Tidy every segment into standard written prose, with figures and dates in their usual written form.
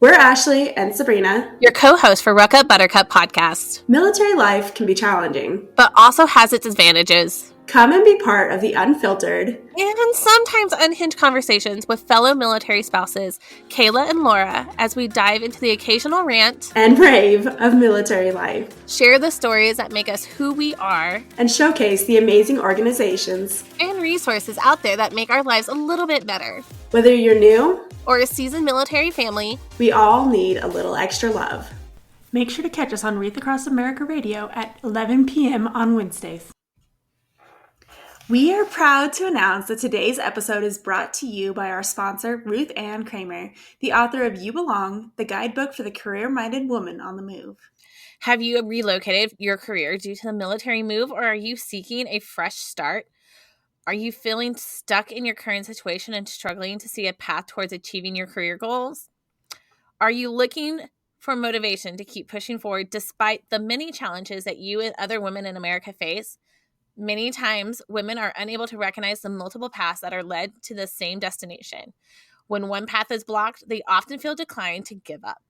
We're Ashley and Sabrina. Your co-host for Ruck Up Buttercup podcast. Military life can be challenging, but also has its advantages. Come and be part of the unfiltered and sometimes unhinged conversations with fellow military spouses, Kayla and Laura, as we dive into the occasional rant and brave of military life. Share the stories that make us who we are, and showcase the amazing organizations and resources out there that make our lives a little bit better. Whether you're new or a seasoned military family, we all need a little extra love. Make sure to catch us on Wreath Across America Radio at 11 p.m. on Wednesdays. We are proud to announce that today's episode is brought to you by our sponsor, Ruth Ann Kramer, the author of You Belong, the guidebook for the career-minded woman on the move. Have you relocated your career due to the military move, or are you seeking a fresh start? Are you feeling stuck in your current situation and struggling to see a path towards achieving your career goals? Are you looking for motivation to keep pushing forward despite the many challenges that you and other women in America face? Many times, women are unable to recognize the multiple paths that are led to the same destination. When one path is blocked, they often feel declined to give up.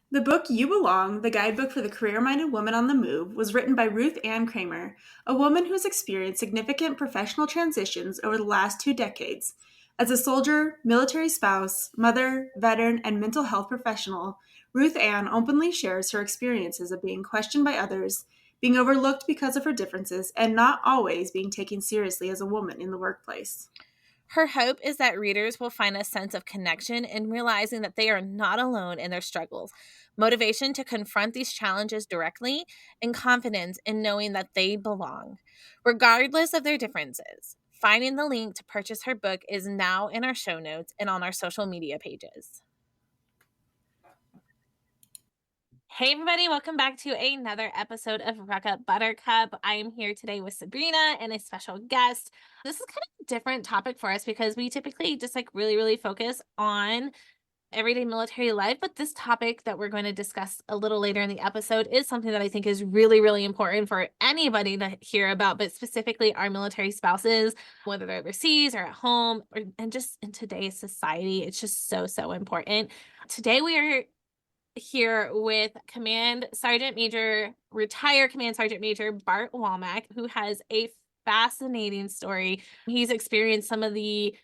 The book You Belong, the guidebook for the career-minded woman on the move, was written by Ruth Ann Kramer, a woman who's experienced significant professional transitions over the last 2 decades. As a soldier, military spouse, mother, veteran, and mental health professional, Ruth Ann openly shares her experiences of being questioned by others, being overlooked because of her differences, and not always being taken seriously as a woman in the workplace. Her hope is that readers will find a sense of connection in realizing that they are not alone in their struggles, motivation to confront these challenges directly, and confidence in knowing that they belong, regardless of their differences. Finding the link to purchase her book is now in our show notes and on our social media pages. Hey everybody, welcome back to another episode of Ruck Up Buttercup. I am here today with Sabrina and a special guest. This is kind of a different topic for us because we typically just really focus on everyday military life, but this topic that we're going to discuss a little later in the episode is something that I think is really important for anybody to hear about, but specifically our military spouses, whether they're overseas or at home, and just in today's society. It's just so important. Today we are here with retired Command Sergeant Major Bart Womack, who has a fascinating story. He's experienced some of the,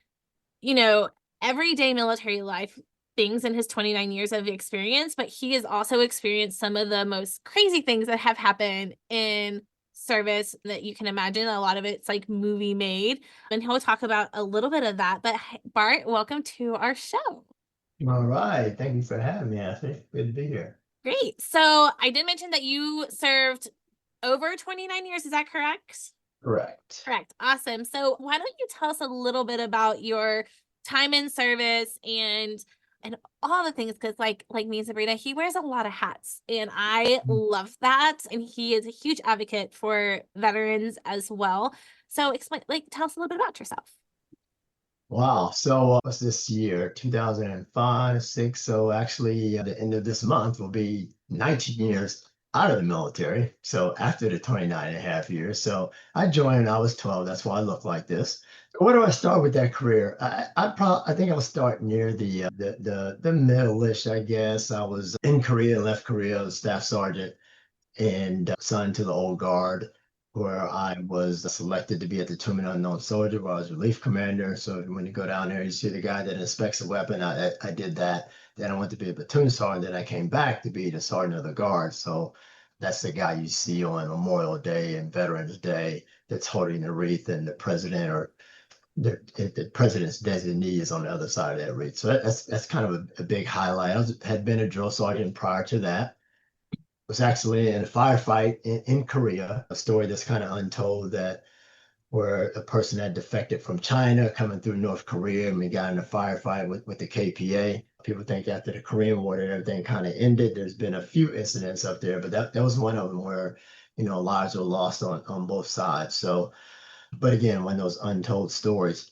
everyday military life things in his 29 years of experience, but he has also experienced some of the most crazy things that have happened in service that you can imagine. A lot of it's like movie made, and he'll talk about a little bit of that. But Bart, welcome to our show. All right. Thank you for having me, Ashley. Good to be here. Great. So I did mention that you served over 29 years. Is that correct? Correct. Awesome. So why don't you tell us a little bit about your time in service and all the things, because like me and Sabrina, he wears a lot of hats and I love that. And he is a huge advocate for veterans as well. So tell us a little bit about yourself. Wow. So what's this year? 2005, 6. So actually at the end of this month will be 19 years out of the military. So after the 29 and a half years. So I joined when I was 12. That's why I look like this. Where do I start with that career? I think I'll start near the middle-ish, I guess. I was in Korea, left Korea as a staff sergeant and assigned to the old guard, where I was selected to be at the Tomb Unknown Soldier, where I was relief commander. So when you go down there, you see the guy that inspects a weapon. I did that. Then I went to be a platoon sergeant. Then I came back to be the sergeant of the guard. So that's the guy you see on Memorial Day and Veterans Day that's holding the wreath, and the president or the president's designee is on the other side of that wreath. So that's kind of a big highlight. Had been a drill sergeant prior to that. Was actually in a firefight in Korea, a story that's kind of untold, that where a person had defected from China coming through North Korea, and we got in a firefight with the KPA. People think after the Korean War that everything kind of ended. There's been a few incidents up there, but that was one of them where, lives were lost on both sides. So, but again, one of those untold stories.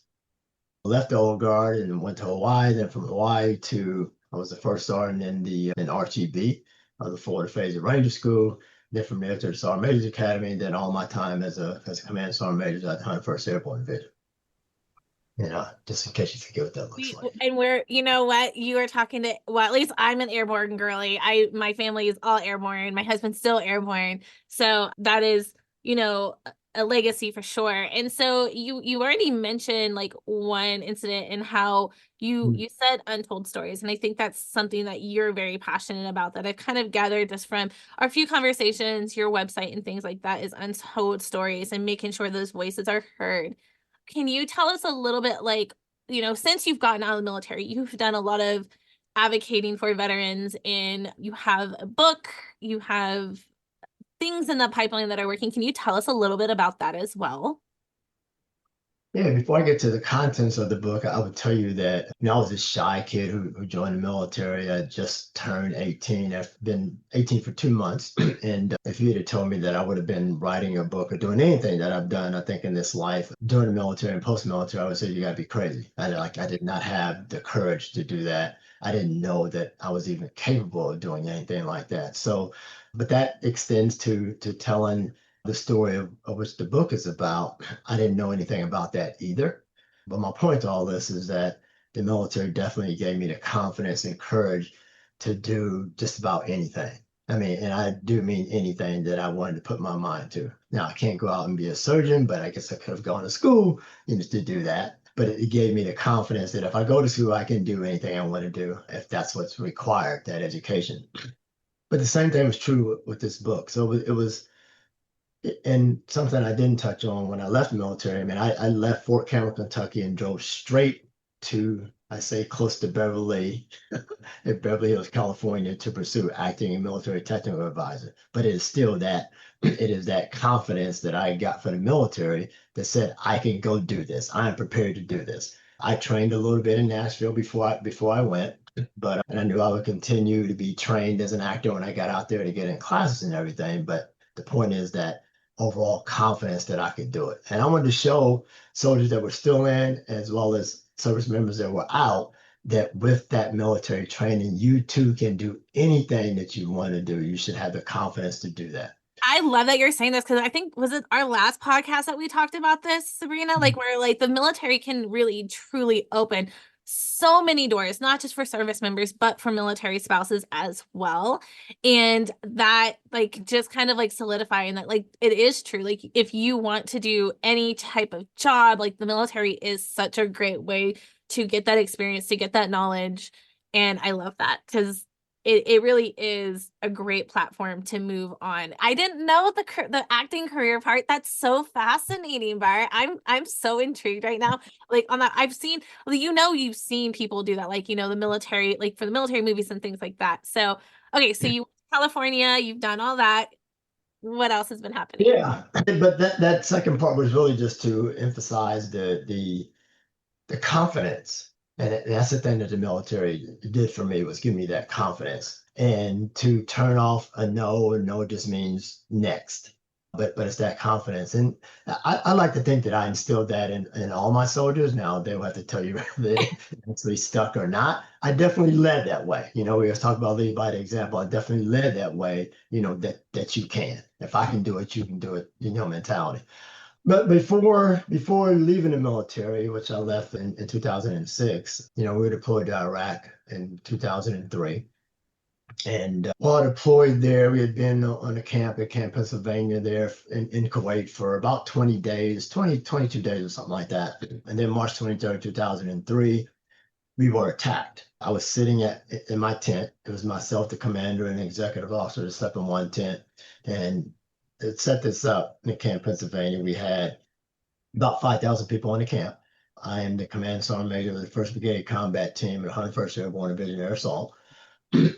I left the old guard and went to Hawaii. Then from Hawaii I was the first sergeant in RTB, the Florida Phase of Ranger School. Then from there to the Sergeant Major's Academy, and then all my time as a Command Sergeant Major at the 101st Airborne Division. just in case you forget what that looks like. And we're, you know what, you are talking to, well, at least I'm an airborne girly. My family is all airborne. My husband's still airborne. So that is, a legacy for sure. And so you already mentioned like one incident and how you said untold stories. And I think that's something that you're very passionate about, that I've kind of gathered just from our few conversations, your website and things like that, is untold stories and making sure those voices are heard. Can you tell us a little bit, like, since you've gotten out of the military, you've done a lot of advocating for veterans, and you have a book, you have things in the pipeline that are working. Can you tell us a little bit about that as well? Yeah, before I get to the contents of the book, I would tell you that I was a shy kid who joined the military. I just turned 18. I've been 18 for 2 months. And if you had told me that I would have been writing a book or doing anything that I've done, I think in this life, during the military and post-military, I would say you gotta be crazy. I did not have the courage to do that. I didn't know that I was even capable of doing anything like that. So, but that extends to telling the story of which the book is about. I didn't know anything about that either. But my point to all this is that the military definitely gave me the confidence and courage to do just about anything. I mean, and I do mean anything that I wanted to put my mind to. Now, I can't go out and be a surgeon, but I guess I could have gone to school, to do that. But it gave me the confidence that if I go to school, I can do anything I want to do if that's what's required, that education. But the same thing was true with this book. So it was and something I didn't touch on when I left the military. I mean, I left Fort Campbell, Kentucky, and drove straight to, I say, close to Beverly, in Beverly Hills, California, to pursue acting and military technical advisor. But it is still it is that confidence that I got from the military that said, I can go do this. I am prepared to do this. I trained a little bit in Nashville before I went, but and I knew I would continue to be trained as an actor when I got out there to get in classes and everything. But the point is that overall confidence that I could do it. And I wanted to show soldiers that were still in, as well as service members that were out, that with that military training, you too can do anything that you want to do. You should have the confidence to do that. I love that you're saying this, because I think, was it our last podcast that we talked about this, Sabrina? Like, where like the military can really truly open so many doors, not just for service members, but for military spouses as well. And that, like, just kind of like solidifying that, like, it is true. Like, if you want to do any type of job, like, the military is such a great way to get that experience, to get that knowledge. And I love that, because it really is a great platform to move on. I didn't know the acting career part. That's so fascinating, Bart. I'm so intrigued right now. Like, on that, I've seen, well, you've seen people do that, like, the military, like for the military movies and things like that. So, okay, so you California, you've done all that. What else has been happening? Yeah, but that second part was really just to emphasize the confidence. And that's the thing that the military did for me, was give me that confidence. And to turn off a no just means next. But it's that confidence. And I like to think that I instilled that in all my soldiers. Now they'll have to tell you whether they actually stuck or not. I definitely led that way. We was talking about lead by the example. I definitely led that way, that you can. If I can do it, you can do it, mentality. But before leaving the military, which I left in 2006, we were deployed to Iraq in 2003. And while deployed there, we had been on a camp at Camp Pennsylvania there in Kuwait for about 20 days, 22 days or something like that. And then March 23rd, 2003, we were attacked. I was sitting in my tent. It was myself, the commander, and the executive officer that slept in one tent. And to set this up in Camp Pennsylvania, we had about 5,000 people in the camp. I am the command sergeant major of the 1st Brigade Combat Team at 101st Airborne Division Air Assault.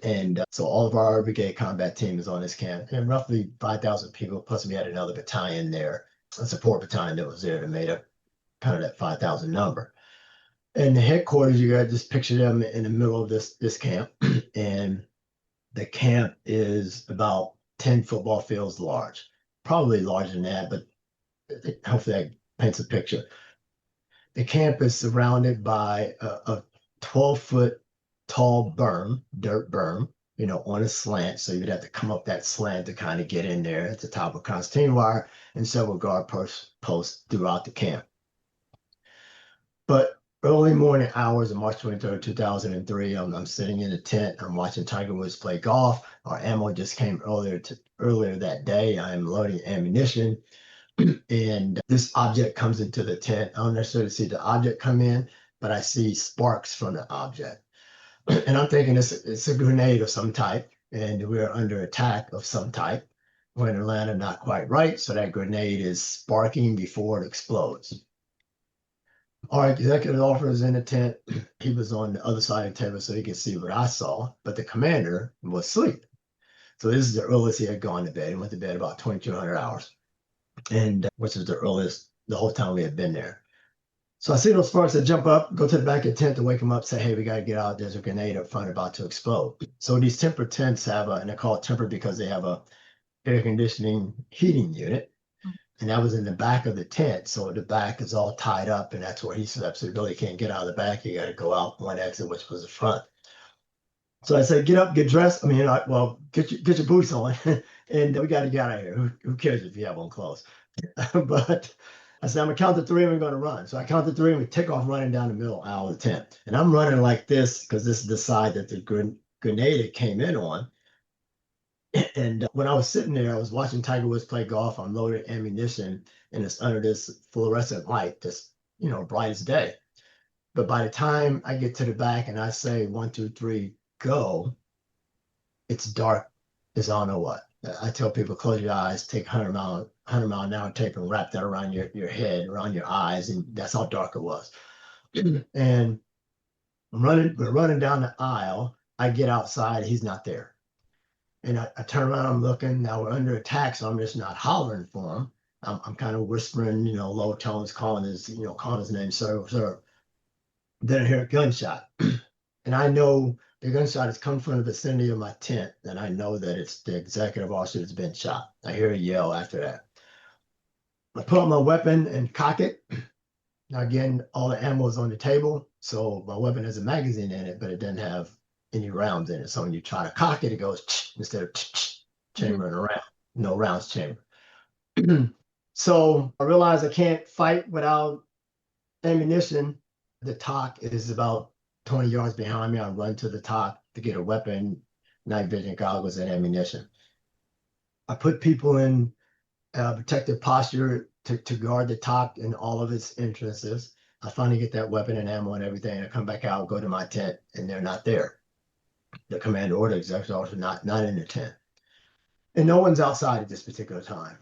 And so all of our brigade combat team is on this camp, and roughly 5,000 people, plus we had another battalion there, a support battalion that was there that made up kind of that 5,000 number. And the headquarters, you got just picture them in the middle of this camp. And the camp is about 10 football fields large, probably larger than that, but hopefully that paints a picture. The camp is surrounded by a 12-foot tall berm, dirt berm, on a slant. So you'd have to come up that slant to kind of get in there at the top of concertina wire, and several guard posts throughout the camp. But early morning hours of March 23rd, 2003, I'm sitting in a tent. I'm watching Tiger Woods play golf. Our ammo just came earlier that day. I'm loading ammunition, and this object comes into the tent. I don't necessarily see the object come in, but I see sparks from the object. And I'm thinking it's a grenade of some type, and we're under attack of some type. We're in Atlanta, not quite right, so that grenade is sparking before it explodes. Our executive officer is in the tent. He was on the other side of the table so he could see what I saw, but the commander was asleep. So this is the earliest he had gone to bed. He went to bed about 2,200 hours, and which is the earliest the whole time we had been there. So I see those sparks that jump up, go to the back of the tent to wake him up, say, hey, we got to get out. There's a grenade up front about to explode. So these tempered tents have and they're called tempered because they have a air conditioning heating unit. And that was in the back of the tent. So the back is all tied up, and that's where he slept. So you really can't get out of the back. You got to go out one exit, which was the front. So I said, get up, get dressed. I mean, well, get your boots on, and we got to get out of here. Who cares if you have on clothes? But I said, I'm gonna count to three and we're gonna run. So I count to three and we take off running down the middle aisle of the tent. And I'm running like this because this is the side that the grenade came in on. And when I was sitting there, I was watching Tiger Woods play golf. I'm loaded ammunition, and it's under this fluorescent light that's, bright as day. But by the time I get to the back and I say 1, 2, 3, go, it's dark as I don't know what. I tell people, close your eyes, take 100 mile an hour tape and wrap that around your head, around your eyes, and that's how dark it was. And we're running down the aisle. I get outside, he's not there. And I turn around, I'm looking. Now we're under attack, so I'm just not hollering for him. I'm kind of whispering, low tones, calling his name, sir, sir. Then I hear a gunshot, and I know the gunshot has come from the vicinity of my tent, and I know that it's the executive officer that's been shot. I hear a yell after that. I pull out my weapon and cock it. Now again, all the ammo is on the table, so my weapon has a magazine in it, but it doesn't have any rounds in it. So when you try to cock it, it goes instead of chambering around. No rounds chamber. So I realize I can't fight without ammunition. The TOC is about 20 yards behind me. I run to the TOC to get a weapon, night vision goggles, and ammunition. I put people in protective posture to guard the TOC in all of its entrances. I finally get that weapon and ammo and everything. I come back out, go to my tent, and they're not there. The commander or the executive officer not in the tent. And no one's outside at this particular time.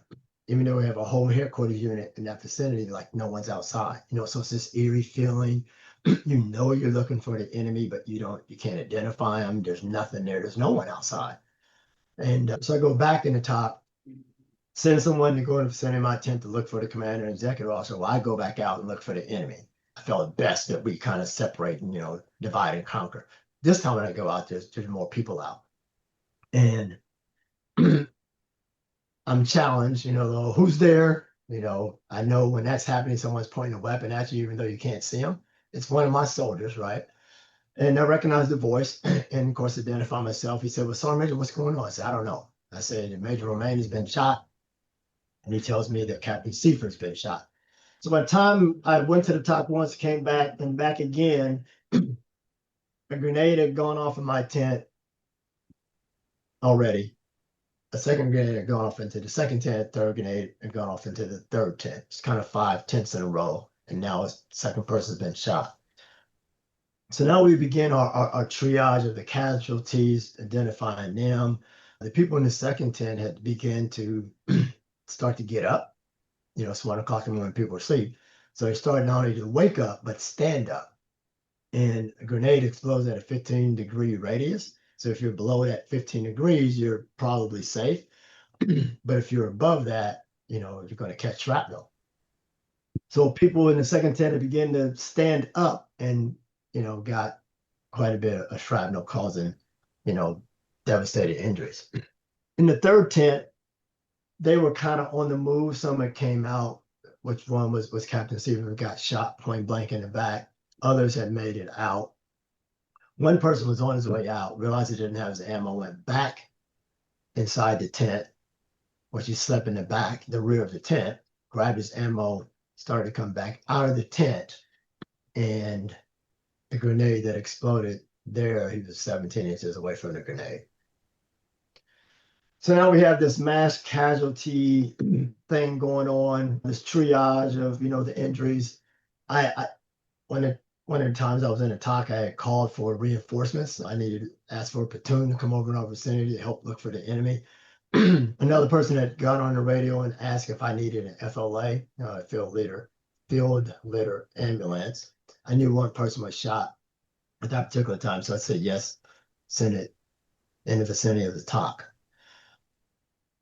Even though we have a whole headquarters unit in that vicinity, like no one's outside. So it's this eerie feeling. You're looking for the enemy, but you can't identify them. There's nothing there. There's no one outside. And so I go back in the top, send someone to go in the vicinity of my tent to look for the commander and executive officer. Well, I go back out and look for the enemy. I felt best that we kind of separate and, divide and conquer. This time when I go out, there's more people out. And I'm challenged, who's there? I know when that's happening, someone's pointing a weapon at you, even though you can't see them. It's one of my soldiers, right? And I recognize the voice and, of course, identify myself. He said, well, Sergeant Major, what's going on? I said, I don't know. I said, Major Romaine has been shot. And he tells me that Captain Seifert has been shot. So by the time I went to the top once, came back and back again, a grenade had gone off in my tent already. A second grenade had gone off into the second tent, third grenade had gone off into the third tent. It's kind of 5 tents in a row. And now the second person's been shot. So now we begin our triage of the casualties, identifying them. The people in the second tent had begun to start to get up. It's 1 o'clock in the morning, people are asleep. So they started not only to wake up, but stand up. And a grenade explodes at a 15-degree radius. So if you're below that 15 degrees, you're probably safe. But if you're above that, you're going to catch shrapnel. So people in the second tent began to stand up and, got quite a bit of shrapnel causing, devastating injuries. In the third tent, they were kind of on the move. Someone came out, which one was Captain Seifert, who got shot point blank in the back. Others had made it out. One person was on his way out, realized he didn't have his ammo, went back inside the tent, which he slept in the rear of the tent, grabbed his ammo, started to come back out of the tent. and the grenade that exploded there, he was 17 inches away from the grenade. So now we have this mass casualty thing going on, this triage of, the injuries. I one of the times I was in a talk, I had called for reinforcements. I needed to ask for a platoon to come over in our vicinity to help look for the enemy. Another person had got on the radio and asked if I needed an FLA, field litter ambulance. I knew one person was shot at that particular time, so I said yes, send it in the vicinity of the talk.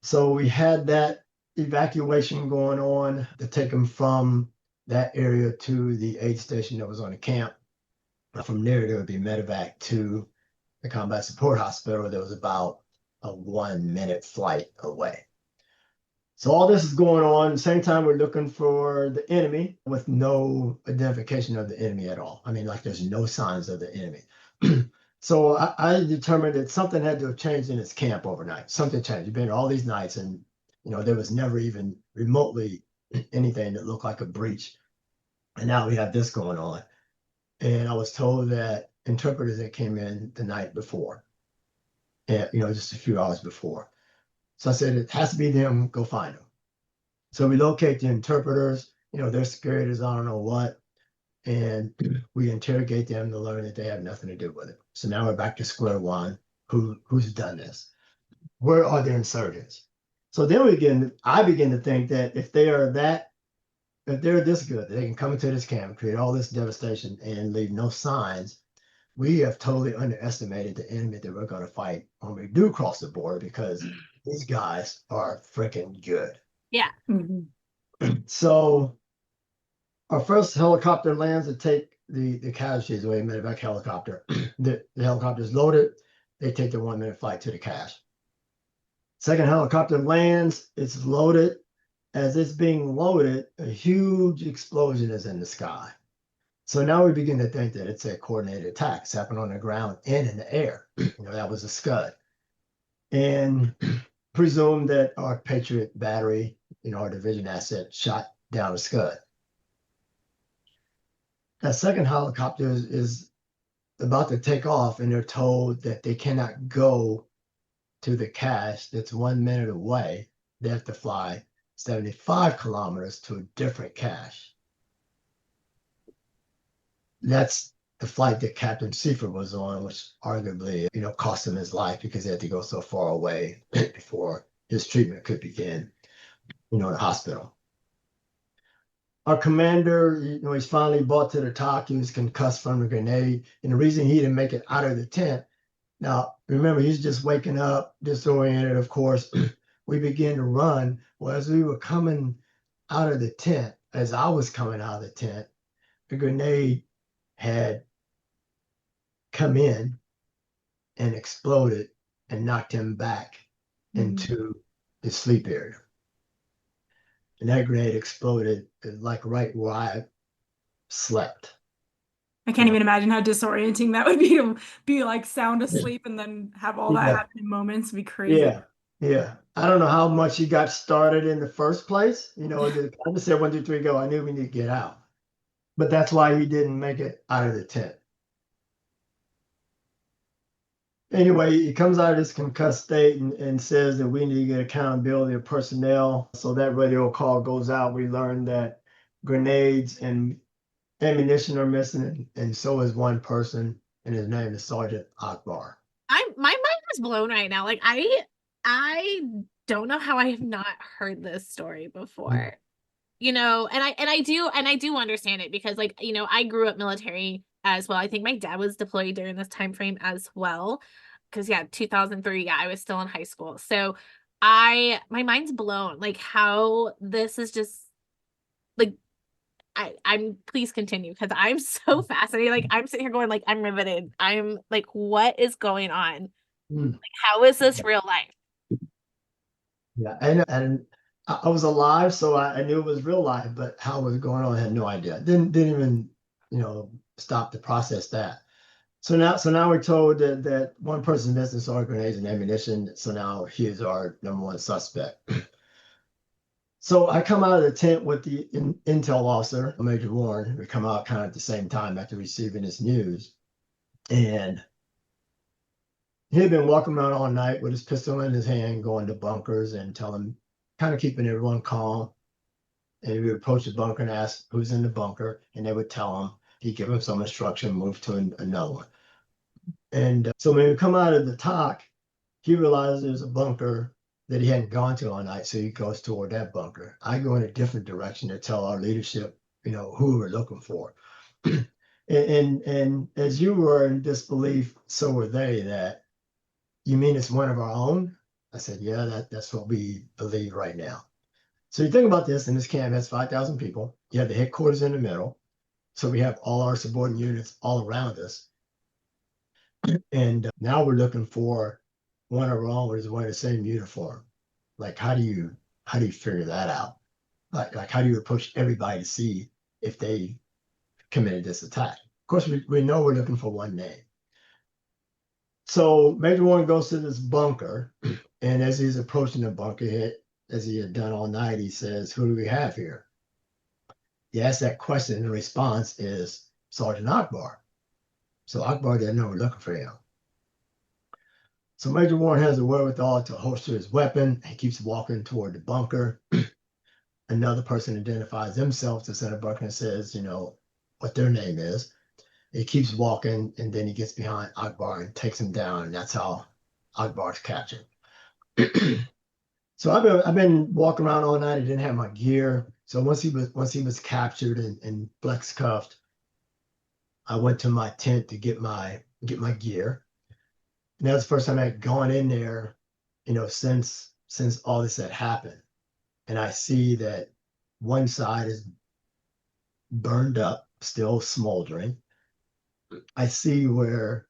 So we had that evacuation going on to take them from that area to the aid station that was on the camp. From there would be medevac to the combat support hospital that was about a 1-minute flight away. So all this is going on. At the same time, we're looking for the enemy with no identification of the enemy at all. I mean, like there's no signs of the enemy. So I determined that something had to have changed in his camp overnight. Something changed. You've been here all these nights and, there was never even remotely anything that looked like a breach. And now we have this going on. And I was told that interpreters that came in the night before, and, just a few hours before. So I said, it has to be them, go find them. So we locate the interpreters, they're scared as I don't know what. And we interrogate them to learn that they have nothing to do with it. So now we're back to square one. Who's done this? Where are the insurgents? So then I begin to think that if they're this good, they can come into this camp, create all this devastation and leave no signs. We have totally underestimated the enemy that we're going to fight when we do cross the border, because these guys are freaking good. Yeah. Mm-hmm. So our first helicopter lands to take the casualties away, medevac helicopter. The helicopter is loaded. They take the 1-minute flight to the cache. Second helicopter lands. It's loaded. As it's being loaded, a huge explosion is in the sky. So now we begin to think that it's a coordinated attack. It's happened on the ground and in the air. That was a scud. And presume that our Patriot battery, our division asset, shot down a scud. That second helicopter is about to take off, and they're told that they cannot go to the cache that's 1 minute away. They have to fly 75 kilometers to a different cache. That's the flight that Captain Seifert was on, which arguably, cost him his life because he had to go so far away before his treatment could begin, in the hospital. Our commander, he's finally brought to the talk. He was concussed from the grenade. And the reason he didn't make it out of the tent, now, remember, he's just waking up, disoriented, of course. We began to run. Well, as we were coming out of the tent, as I was coming out of the tent, the grenade had come in and exploded and knocked him back into the sleep area. And that grenade exploded like right where I slept. I can't even imagine how disorienting that would be to be like sound asleep and then have all that happen in moments. It'd be crazy. Yeah. I don't know how much he got started in the first place. I just said 1, 2, 3, go. I knew we need to get out. But that's why he didn't make it out of the tent. Anyway, he comes out of this concussed state and says that we need to get accountability of personnel. So that radio call goes out. We learn that grenades and ammunition are missing, and so is one person, and his name is Sergeant Akbar. My mind is blown right now. Like I don't know how I have not heard this story before. And I do understand it because I grew up military as well. I think my dad was deployed during this time frame as well. Because 2003, I was still in high school. So my mind's blown. Like how this is just like I'm please continue because I'm so fascinated. Like I'm sitting here going like I'm riveted. I'm like, what is going on? Like how is this real life? Yeah, and I was alive, so I knew it was real life, but how it was going on, I had no idea. Didn't even, stop to process that. So now we're told that one person's missing, so grenades and ammunition. So now he is our number one suspect. So I come out of the tent with the intel officer, Major Warren. We come out kind of at the same time after receiving this news. And he had been walking around all night with his pistol in his hand, going to bunkers and telling, kind of keeping everyone calm. And he would approach the bunker and ask who's in the bunker, and they would tell him. He'd give him some instruction, move to another one. And so when we come out of the talk, he realizes there's a bunker that he hadn't gone to all night, so he goes toward that bunker. I go in a different direction to tell our leadership, who we're looking for. and as you were in disbelief, so were they. That you mean it's one of our own? I said, yeah, that's what we believe right now. So you think about this, and this camp has 5,000 people. You have the headquarters in the middle. So we have all our subordinate units all around us. And now we're looking for one of our own is wearing the same uniform. Like, how do you figure that out? Like how do you approach everybody to see if they committed this attack? Of course, we know we're looking for one name. So Major Warren goes to this bunker, and as he's approaching the bunker, as he had done all night, he says, "Who do we have here?" He asks that question, and the response is Sergeant Akbar. So Akbar didn't know we're looking for him. So Major Warren has the wherewithal to holster his weapon. He keeps walking toward the bunker. Another person identifies themselves as in a bunker and says, what their name is. He keeps walking, and then he gets behind Akbar and takes him down, and that's how Akbar's captured. So I've been walking around all night. I didn't have my gear. So once he was captured and flex cuffed, I went to my tent to get my gear. And that was the first time I had gone in there, since all this had happened. And I see that one side is burned up, still smoldering. I see where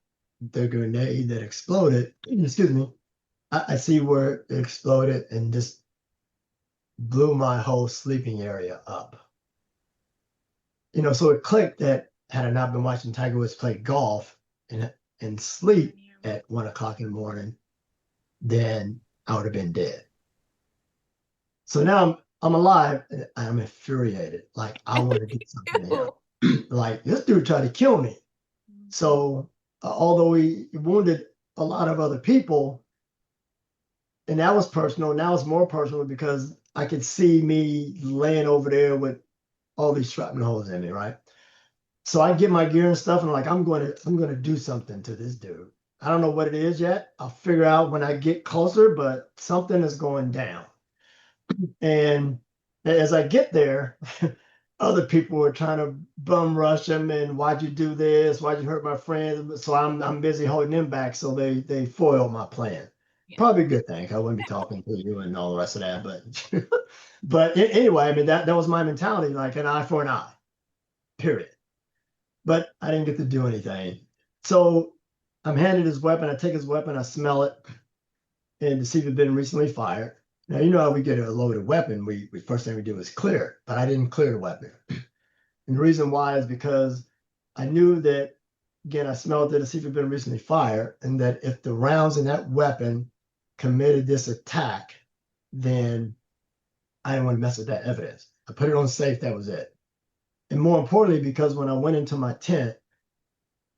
the grenade that exploded, excuse me, I see where it exploded and just blew my whole sleeping area up. So it clicked that had I not been watching Tiger Woods play golf and sleep at 1 o'clock in the morning, then I would have been dead. So now I'm alive and I'm infuriated. Like, I want to do something to him. Like, this dude tried to kill me. So although he wounded a lot of other people, and that was personal, now it's more personal because I could see me laying over there with all these shrapnel holes in me, right? So I get my gear and stuff, and I'm going to do something to this dude. I don't know what it is yet. I'll figure out when I get closer, but something is going down. And as I get there, other people were trying to bum rush him, and why'd you do this? Why'd you hurt my friends? So I'm busy holding them back, so they foiled my plan. Yeah. Probably a good thing. I wouldn't be talking to you and all the rest of that, but anyway, I mean that was my mentality, like an eye for an eye, period. But I didn't get to do anything. So I'm handed his weapon. I take his weapon, I smell it, and to see if it had been recently fired. Now, you know how we get a loaded weapon, we first thing we do is clear it, but I didn't clear the weapon. And the reason why is because I knew that, again, I smelled it to see if it had been recently fired, and that if the rounds in that weapon committed this attack, then I didn't want to mess with that evidence. I put it on safe, that was it. And more importantly, because when I went into my tent,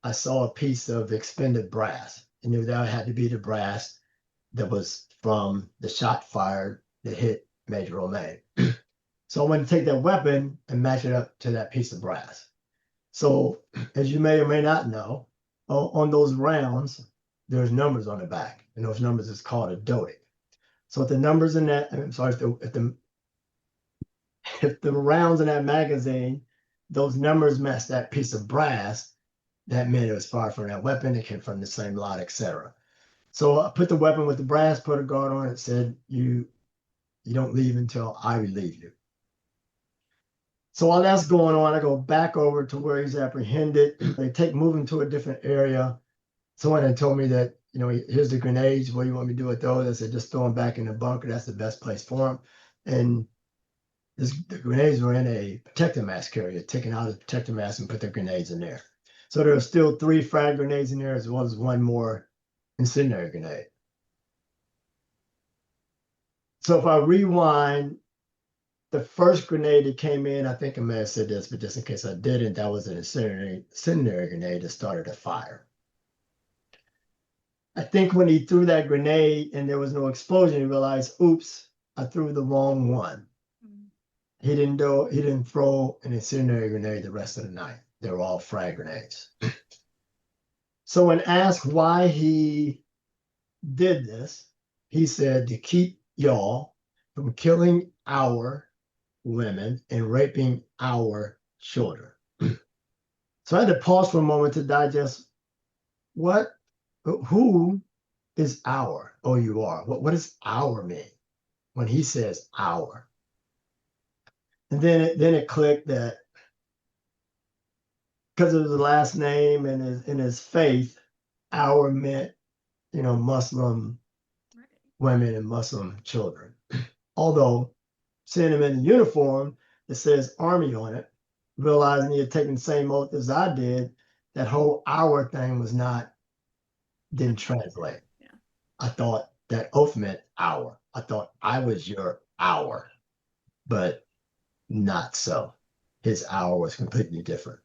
I saw a piece of expended brass. I knew that had to be the brass that was from the shot fired that hit Major Womack. So I went to take that weapon and match it up to that piece of brass. So as you may or may not know, on those rounds, there's numbers on the back, and those numbers is called a dodic. So if the numbers in that, I'm sorry, if the rounds in that magazine, those numbers match that piece of brass, that meant it was fired from that weapon, it came from the same lot, etc. So I put the weapon with the brass, put a guard on it, said, you don't leave until I relieve you. So while that's going on, I go back over to where he's apprehended. They move him to a different area. Someone had told me that, here's the grenades. What do you want me to do with those? I said, just throw them back in the bunker. That's the best place for them. And the grenades were in a protective mask carrier, taken out of the protective mask and put the grenades in there. So there are still 3 frag grenades in there, as well as 1 more incendiary grenade. So if I rewind the first grenade that came in, I think I may have said this, but just in case I didn't, that was an incendiary grenade that started a fire. I think when he threw that grenade and there was no explosion, he realized, oops, I threw the wrong one. He didn't throw an incendiary grenade the rest of the night. They were all frag grenades. So when asked why he did this, he said to keep y'all from killing our women and raping our children. So I had to pause for a moment to digest who is our, O-U-R? What does our mean when he says our? And then it clicked that because of his last name and his faith, our meant, Muslim women and Muslim children. Although seeing him in the uniform that says Army on it, realizing he had taken the same oath as I did, that whole our thing didn't translate. Yeah. I thought that oath meant our. I thought I was your our, but not so. His our was completely different.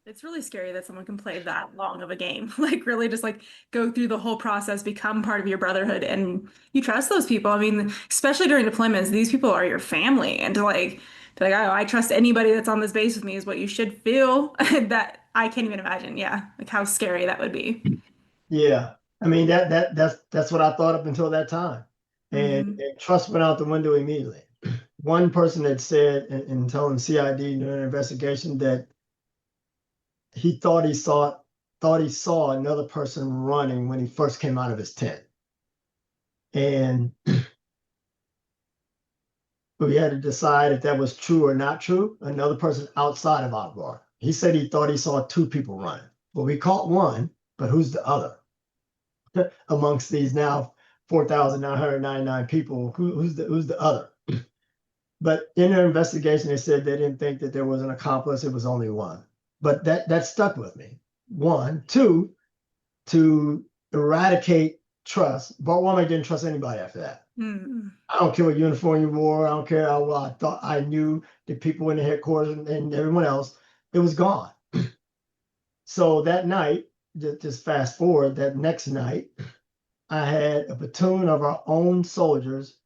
It's really scary that someone can play that long of a game. Like really just like go through the whole process, become part of your brotherhood, and you trust those people. I mean, especially during deployments, these people are your family. And to like be like, oh, I trust anybody that's on this base with me is what you should feel. That I can't even imagine. Yeah. Like how scary that would be. Yeah. I mean that's what I thought up until that time. And trust went out the window immediately. One person had said in telling CID during an investigation that he thought he saw another person running when he first came out of his tent. And we had to decide if that was true or not true. Another person outside of Akbar. He said he thought he saw two people running. Well, we caught one, but who's the other? Amongst these now 4,999 people, who's the other? But in their investigation, they said they didn't think that there was an accomplice. It was only one. But that stuck with me. One, two, to eradicate trust. Bart Womack didn't trust anybody after that. I don't care what uniform you wore. I don't care how well I thought I knew the people in the headquarters and everyone else. It was gone. So that night, just fast forward, that next night, I had a platoon of our own soldiers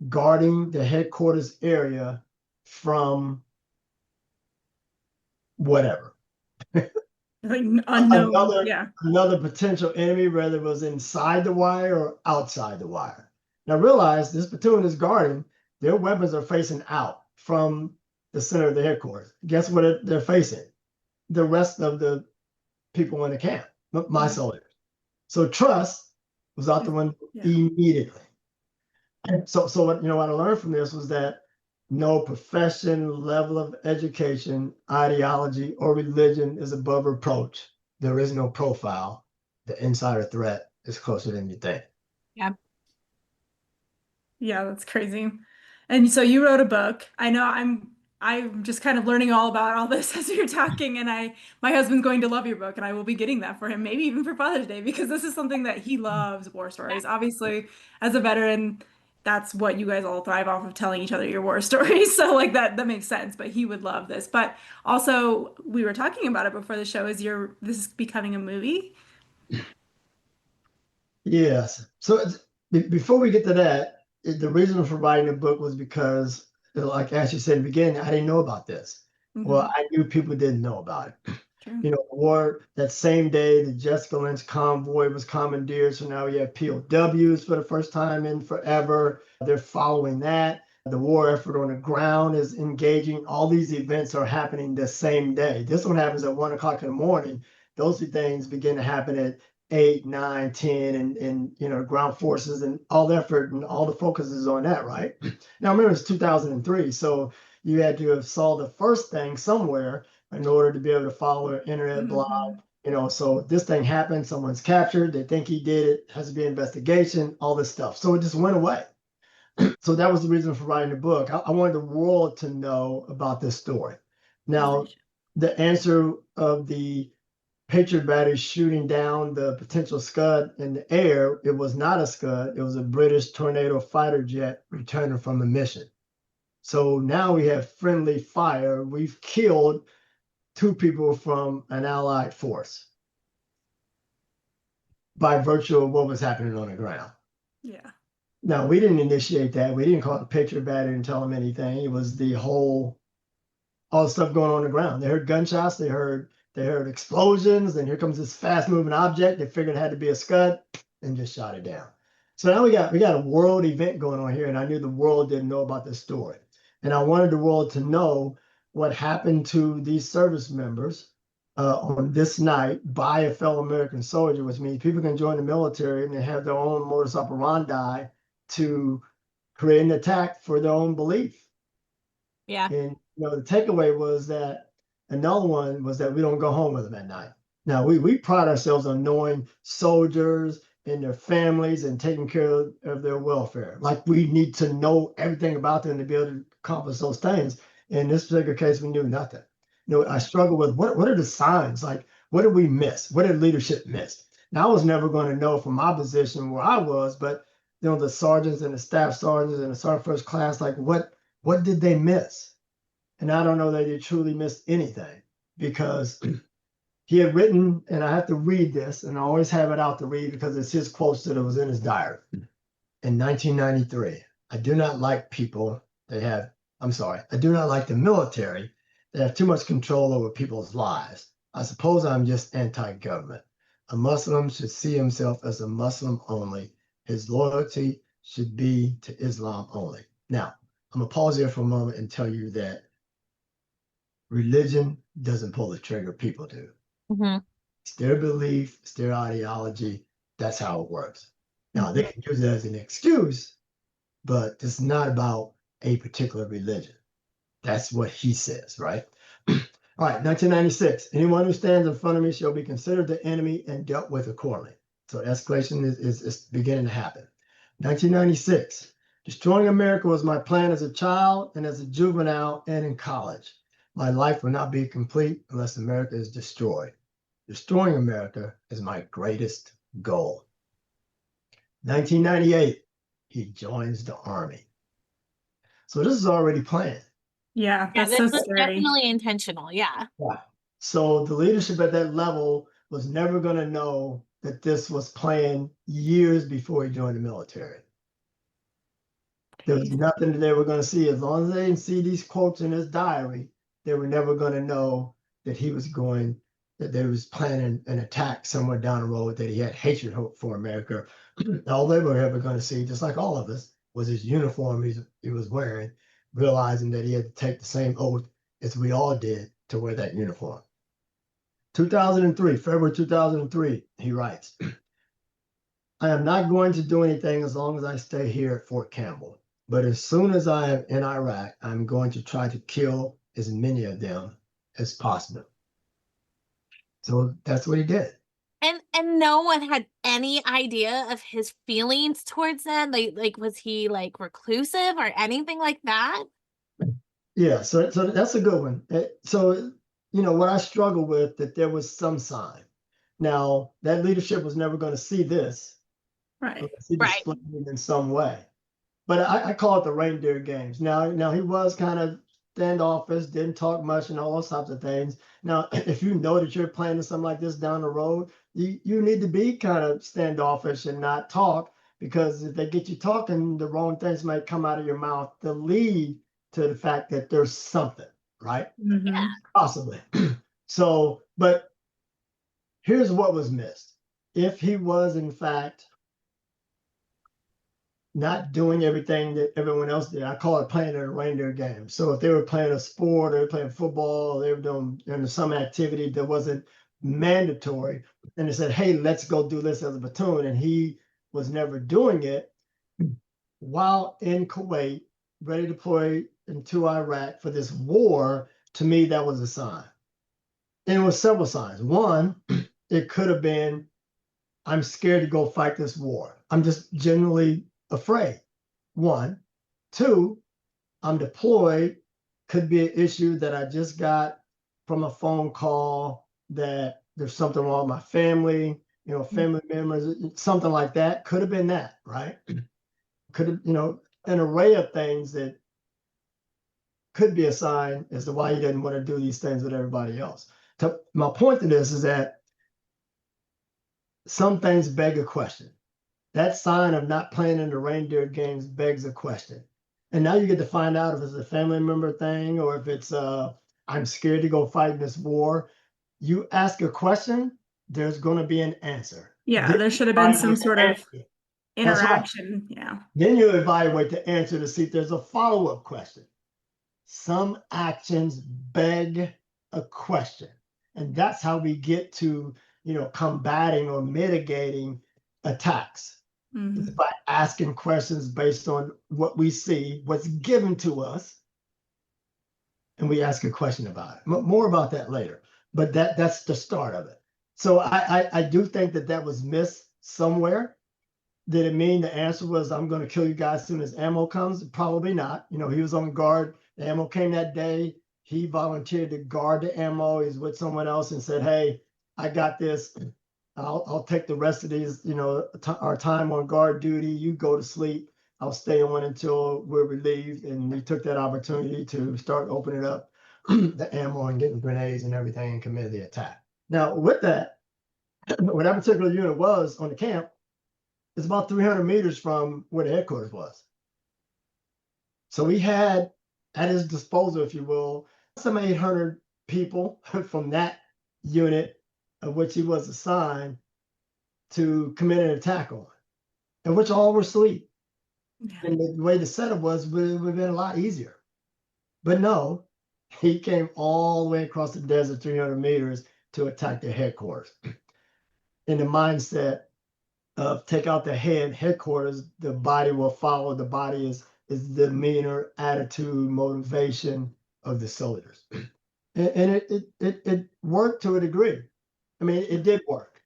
guarding the headquarters area from whatever. Like unknown. Another potential enemy, whether it was inside the wire or outside the wire. Now realize this platoon is guarding, their weapons are facing out from the center of the headquarters. Guess what they're facing? The rest of the people in the camp, my soldiers. So trust was out the window immediately. And so what I learned from this was that no profession, level of education, ideology, or religion is above reproach. There is no profile. The insider threat is closer than you think. Yeah. Yeah, that's crazy. And so you wrote a book. I know I'm just kind of learning all about all this as you're talking, and my husband's going to love your book, and I will be getting that for him, maybe even for Father's Day, because this is something that he loves, war stories. Obviously, as a veteran, that's what you guys all thrive off of, telling each other your war stories. So like that makes sense, but he would love this. But also we were talking about it before the show, this is becoming a movie. Yes. So before we get to that, the reason for writing the book was because, like Ashley said in the beginning, I didn't know about this. Well, I knew people didn't know about it. True. War that same day, the Jessica Lynch convoy was commandeered. So now we have POWs for the first time in forever. They're following that. The war effort on the ground is engaging. All these events are happening the same day. This one happens at 1 o'clock in the morning. Those things begin to happen at 8, 9, 10, and ground forces and all the effort and all the focus is on that, right? Now remember it's 2003, so you had to have saw the first thing somewhere in order to be able to follow an internet blog. So this thing happened, someone's captured, they think he did it, has to be an investigation, all this stuff. So it just went away. So that was the reason for writing the book. I wanted the world to know about this story. Now, the answer of the Patriot battery shooting down the potential Scud in the air. It was not a Scud. It was a British Tornado fighter jet returning from a mission. So now we have friendly fire. We've killed 2 people from an allied force by virtue of what was happening on the ground. Yeah. Now, we didn't initiate that. We didn't call it Patriot battery and tell them anything. It was all the stuff going on the ground. They heard gunshots. They heard explosions. And here comes this fast moving object. They figured it had to be a Scud and just shot it down. So now we got a world event going on here. And I knew the world didn't know about this story. And I wanted the world to know what happened to these service members on this night by a fellow American soldier, which means people can join the military and they have their own modus operandi to create an attack for their own belief. Yeah. And the takeaway was that another one was that we don't go home with them at night. Now we pride ourselves on knowing soldiers and their families and taking care of their welfare. Like we need to know everything about them to be able to accomplish those things. In this particular case, we knew nothing. I struggle with what are the signs? Like, what did we miss? What did leadership miss? Now, I was never going to know from my position where I was, but the sergeants and the staff sergeants and the sergeant first class, like what did they miss? And I don't know that they truly missed anything because he had written, and I have to read this, and I always have it out to read because it's his quotes that it was in his diary. In 1993, I do not like people I do not like the military. They have too much control over people's lives. I suppose I'm just anti-government. A Muslim should see himself as a Muslim only. His loyalty should be to Islam only. Now, I'm going to pause here for a moment and tell you that religion doesn't pull the trigger, people do. Mm-hmm. It's their belief, it's their ideology. That's how it works. Now, they can use it as an excuse, but it's not about a particular religion. That's what he says, right? All right, 1996. Anyone who stands in front of me shall be considered the enemy and dealt with accordingly. So escalation is beginning to happen. 1996. Destroying America was my plan as a child and as a juvenile and in college. My life will not be complete unless America is destroyed. Destroying America is my greatest goal. 1998. He joins the Army. So this is already planned. Yeah, Yeah, that's this so was scary. definitely intentional. Yeah. So the leadership at that level was never going to know that this was planned years before he joined the military. There was nothing that they were going to see. As long as they didn't see these quotes in his diary, they were never going to know that that they was planning an attack somewhere down the road, that he had hatred for America. All they were ever going to see, just like all of us, was his uniform he was wearing, realizing that he had to take the same oath as we all did to wear that uniform. 2003, February 2003, he writes, I am not going to do anything as long as I stay here at Fort Campbell. But as soon as I am in Iraq, I'm going to try to kill as many of them as possible. So that's what he did. And no one had any idea of his feelings towards them. Like was he like reclusive or anything like that? Yeah, so that's a good one. So what I struggle with, that there was some sign. Now that leadership was never going to see this, Right. unless he displayed it in some way. But I call it the reindeer games. Now he was kind of standoffish, didn't talk much, and all those types of things. Now, if you know that you're planning something like this down the road, you need to be kind of standoffish and not talk, because if they get you talking, the wrong things might come out of your mouth to lead to the fact that there's something, right? Mm-hmm. Yeah. Possibly. So, but here's what was missed. If he was, in fact, not doing everything that everyone else did, I call it playing a reindeer game. So if they were playing a sport, or they were playing football, or they were doing some activity that wasn't mandatory, and they said, hey, let's go do this as a platoon, and he was never doing it while in Kuwait, ready to deploy into Iraq for this war, to me, that was a sign. And it was several signs. One, it could have been, I'm scared to go fight this war. I'm just generally afraid. One. Two, I'm deployed. Could be an issue that I just got from a phone call that there's something wrong with my family, family members, something like that. Could have been that, right? Could have, an array of things that could be a sign as to why he didn't want to do these things with everybody else. My point to this is that some things beg a question. That sign of not playing in the reindeer games begs a question. And now you get to find out if it's a family member thing or if it's I'm scared to go fight in this war. You ask a question, there's going to be an answer. Yeah, Then there should have you been some evaluate sort the of answer. That's right. interaction. Yeah. Then you evaluate the answer to see if there's a follow-up question. Some actions beg a question. And that's how we get to, combating or mitigating attacks. It's by asking questions based on what we see, what's given to us, and we ask a question about it. More about that later, but that's the start of it. So I do think that was missed somewhere. Did it mean the answer was I'm going to kill you guys as soon as ammo comes? Probably not. He was on guard. The ammo came that day. He volunteered to guard the ammo. He's with someone else and said, "Hey, I got this. I'll take the rest of these, our time on guard duty. You go to sleep. I'll stay on until we're relieved." And he took that opportunity to start opening up the ammo and getting grenades and everything and committed the attack. Now, with that, what that particular unit was on the camp, it's about 300 meters from where the headquarters was. So we had at his disposal, if you will, some 800 people from that unit of which he was assigned to commit an attack on, and which all were asleep. Yeah. And the way the setup was, would have been a lot easier. But no, he came all the way across the desert, 300 meters, to attack the headquarters. In the mindset of take out the headquarters, the body will follow. The body is the demeanor, attitude, motivation of the soldiers. And it worked to a degree. I mean, it did work.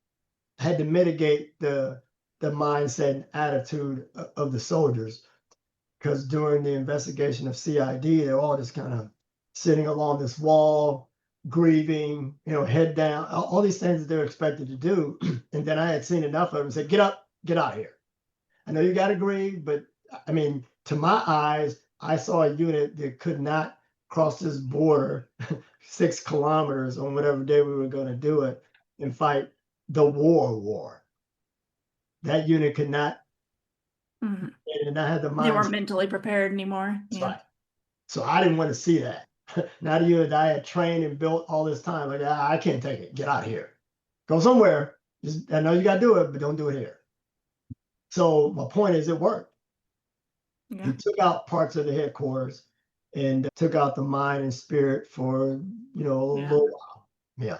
Had to mitigate the mindset and attitude of the soldiers, because during the investigation of CID, they're all just kind of sitting along this wall, grieving, head down, all these things that they're expected to do. And then I had seen enough of them and said, "Get up, get out of here. I know you got to grieve, but I mean, to my eyes, I saw a unit that could not cross this border 6 kilometers on whatever day we were going to do it and fight the war. That unit could not, Mhm. they did not have the They weren't mindset. mentally prepared anymore. That's Yeah. right. So I didn't want to see that. Not a unit that I had trained and built all this time. Like, I can't take it. Get out of here. Go somewhere. I know you got to do it, but don't do it here. So my point is, it worked. Yeah. He took out parts of the headquarters and took out the mind and spirit for, a little while. Yeah.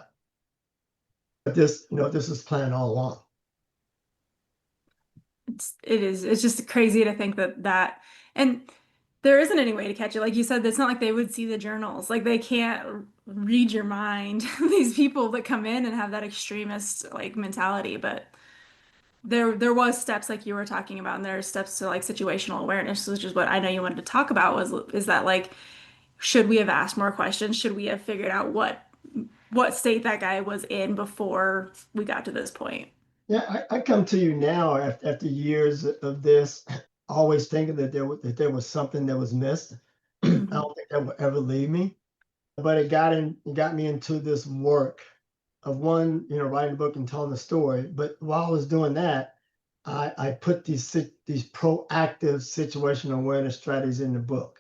But this was planned all along. It's just crazy to think that and there isn't any way to catch it. Like you said, it's not like they would see the journals. Like they can't read your mind. These people that come in and have that extremist like mentality, but there was steps like you were talking about, and there are steps to like situational awareness, which is what I know you wanted to talk about, is that like should we have asked more questions? Should we have figured out what state that guy was in before we got to this point? Yeah, I come to you now after years of this, always thinking that there was something that was missed. I don't think that will ever leave me. But it got me into this work of writing a book and telling the story. But while I was doing that, I put these proactive situational awareness strategies in the book.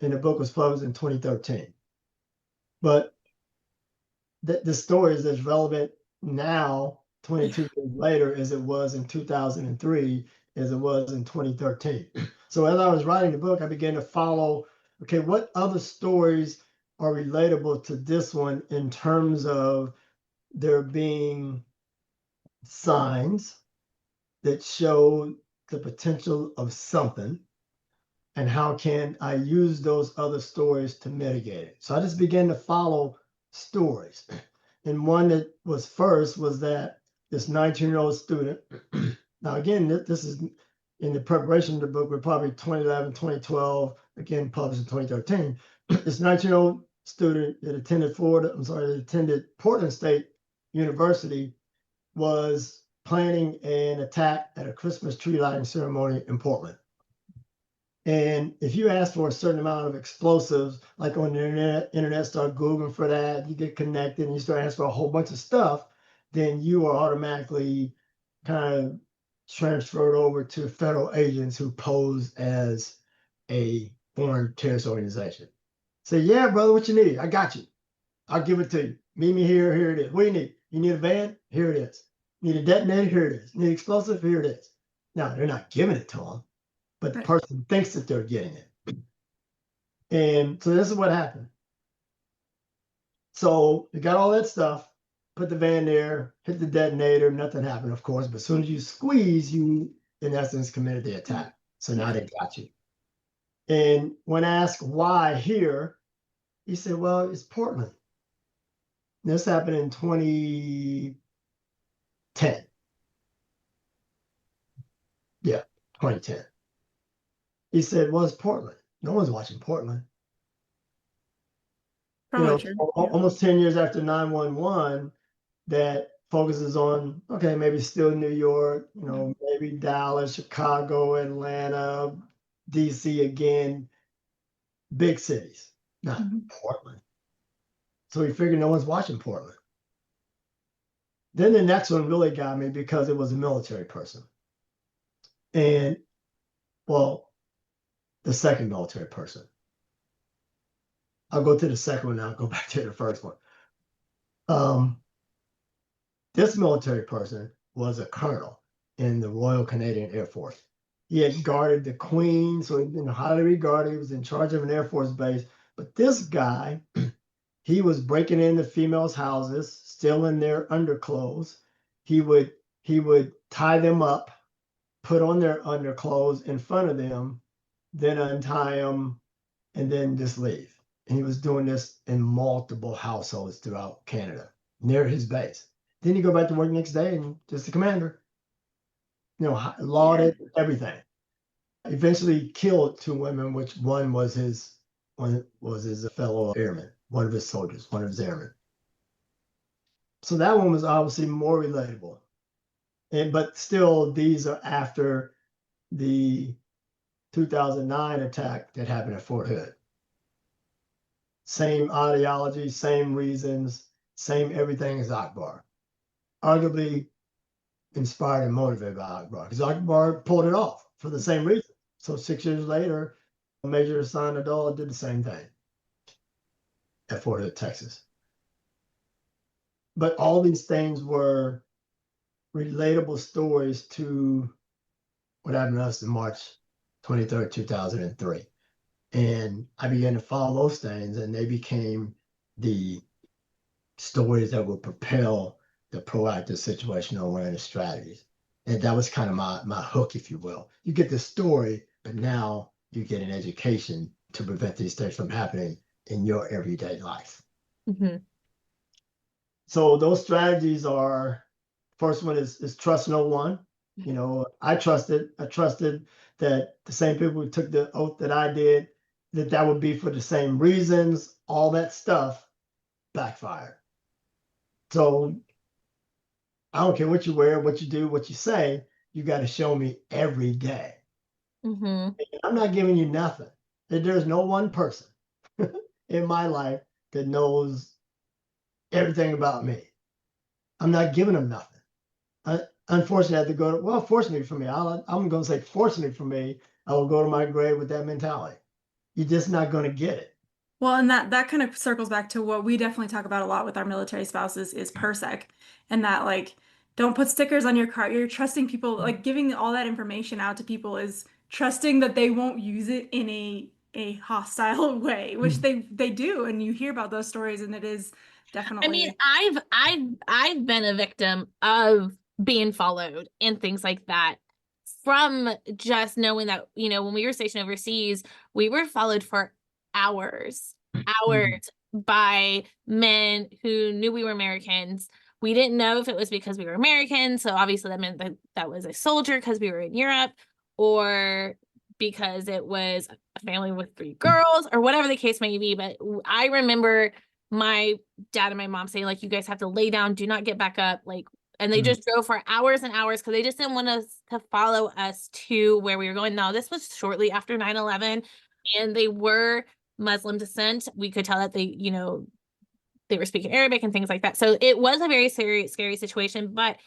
And the book was published in 2013. But the story is as relevant now, 22 years later, as it was in 2003, as it was in 2013. So as I was writing the book, I began to follow, okay, what other stories are relatable to this one in terms of there being signs that show the potential of something, and how can I use those other stories to mitigate it? So I just began to follow stories. And one that was first was that this 19-year-old student, now again, this is in the preparation of the book, we're probably 2011, 2012, again, published in 2013. This 19-year-old student that attended Portland State University was planning an attack at a Christmas tree lighting ceremony in Portland. And if you ask for a certain amount of explosives, like on the internet, start Googling for that, you get connected and you start asking for a whole bunch of stuff, then you are automatically kind of transferred over to federal agents who pose as a foreign terrorist organization. Say, yeah, brother, what you need? I got you. I'll give it to you. Meet me here. Here it is. What do you need? You need a van? Here it is. Need a detonator? Here it is. Need explosive? Here it is. Now, they're not giving it to them, but the person thinks that they're getting it. And so this is what happened. So you got all that stuff, put the van there, hit the detonator, nothing happened, of course. But as soon as you squeeze, you, in essence, committed the attack. So now they got you. And when asked why here, he said, well, it's Portland. This happened in 2010. Yeah, 2010. He said, well, it's Portland. No one's watching Portland. Probably true. Almost 10 years after 9/11, that focuses on, okay, maybe still New York, maybe Dallas, Chicago, Atlanta, DC again, big cities, not Portland. So we figured no one's watching Portland. Then the next one really got me because it was a military person. And, well, the second military person. I'll go to the second one now, I'll go back to the first one. This military person was a colonel in the Royal Canadian Air Force. He had guarded the Queen, so he'd been highly regarded. He was in charge of an Air Force base. But this guy, he was breaking into females' houses, stealing their underclothes. He would tie them up, put on their underclothes in front of them, then untie them, and then just leave. And he was doing this in multiple households throughout Canada, near his base. Then you go back to work the next day and just the commander, lauded everything. Eventually killed 2 women, which one was his fellow airman, one of his soldiers, one of his airmen. So that one was obviously more relatable. But still, these are after the 2009 attack that happened at Fort Hood. Same ideology, same reasons, same everything as Akbar. Arguably inspired and motivated by Akbar, because Akbar pulled it off for the same reason. So 6 years later, Major Hassan Nadal did the same thing at Fort Hood, Texas. But all these things were relatable stories to what happened to us in March 23rd, 2003. And I began to follow those things, and they became the stories that would propel the proactive situational awareness strategies. And that was kind of my hook, if you will. You get the story, but now you get an education to prevent these things from happening in your everyday life. Mm-hmm. So those strategies are, first one is trust no one. I trusted that the same people who took the oath that I did, that would be for the same reasons. All that stuff backfired. So I don't care what you wear, what you do, what you say, you got to show me every day. Mm-hmm. I'm not giving you nothing. There's no one person in my life that knows everything about me. I'm not giving them nothing. Unfortunately, I have to go to, well, fortunately for me, I'm going to say fortunately for me, I will go to my grave with that mentality. You're just not going to get it. Well, and that kind of circles back to what we definitely talk about a lot with our military spouses is PERSEC, and that don't put stickers on your car. You're trusting people, giving all that information out to people is trusting that they won't use it in a hostile way, which they do, and you hear about those stories, and it is definitely. I mean, I've been a victim of being followed and things like that, from just knowing that, when we were stationed overseas, we were followed for hours by men who knew we were Americans. We didn't know if it was because we were Americans, so obviously that meant that was a soldier because we were in Europe, or because it was a family with 3 girls, or whatever the case may be. But I remember my dad and my mom saying, like, you guys have to lay down, do not get back up. Like, and they just drove for hours and hours because they just didn't want us to follow us to where we were going. Now, this was shortly after 9/11, and they were Muslim descent. We could tell that they, they were speaking Arabic and things like that. So it was a very scary situation. But,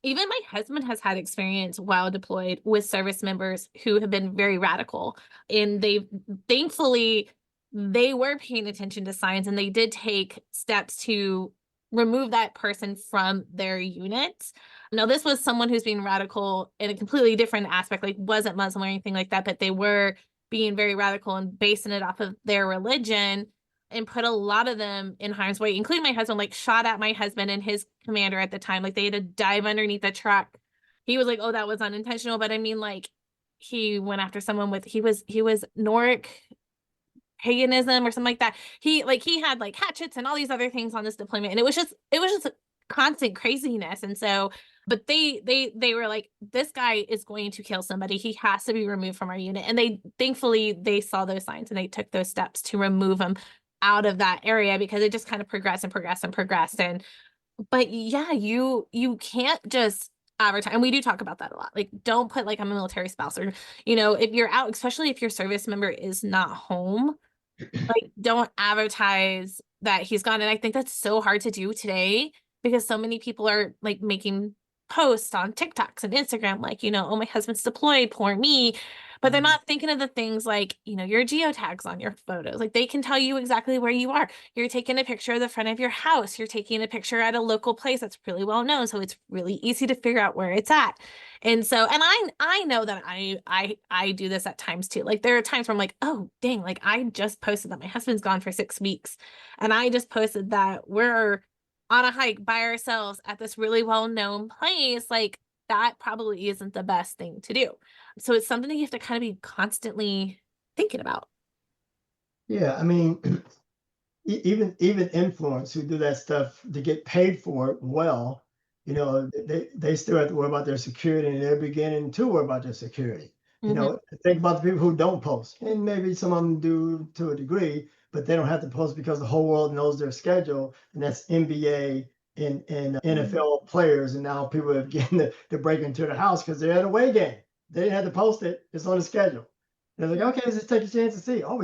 even my husband has had experience while deployed with service members who have been very radical. And thankfully, they were paying attention to signs, and they did take steps to remove that person from their unit. Now, this was someone who's being radical in a completely different aspect, like wasn't Muslim or anything like that, but they were being very radical and basing it off of their religion, and put a lot of them in harm's way, including my husband, like shot at my husband and his commander at the time. Like, they had to dive underneath the truck. He was like, oh, that was unintentional. But I mean, like, he went after someone with, he was Noric paganism or something like that. He had like hatchets and all these other things on this deployment. And it was just constant craziness. And so, but they were like, this guy is going to kill somebody. He has to be removed from our unit. And thankfully they saw those signs and they took those steps to remove him out of that area, because it just kind of progressed and progressed and progressed. And, but yeah, you can't just advertise. And we do talk about that a lot. Like, don't put like, I'm a military spouse, or, if you're out, especially if your service member is not home, like, don't advertise that he's gone. And I think that's so hard to do today, because so many people are like making posts on TikToks and Instagram, like, oh, my husband's deployed, poor me. But they're not thinking of the things like, your geotags on your photos. Like, they can tell you exactly where you are. You're taking a picture of the front of your house. You're taking a picture at a local place that's really well known. So it's really easy to figure out where it's at. And so, and I know that I do this at times too. Like, there are times where I'm like, oh, dang, like, I just posted that my husband's gone for 6 weeks. And I just posted that we're on a hike by ourselves at this really well-known place. Like, that probably isn't the best thing to do. So it's something that you have to kind of be constantly thinking about. Yeah, I mean, even influencers who do that stuff to get paid for it well, they still have to worry about their security, and they're beginning to worry about their security. Think about the people who don't post, and maybe some of them do to a degree, but they don't have to post because the whole world knows their schedule, and that's NBA and NFL players. And now people are getting to break into the house because they're at a away game. They didn't have to post it; it's on the schedule. They're like, okay, let's just take a chance to see. Oh,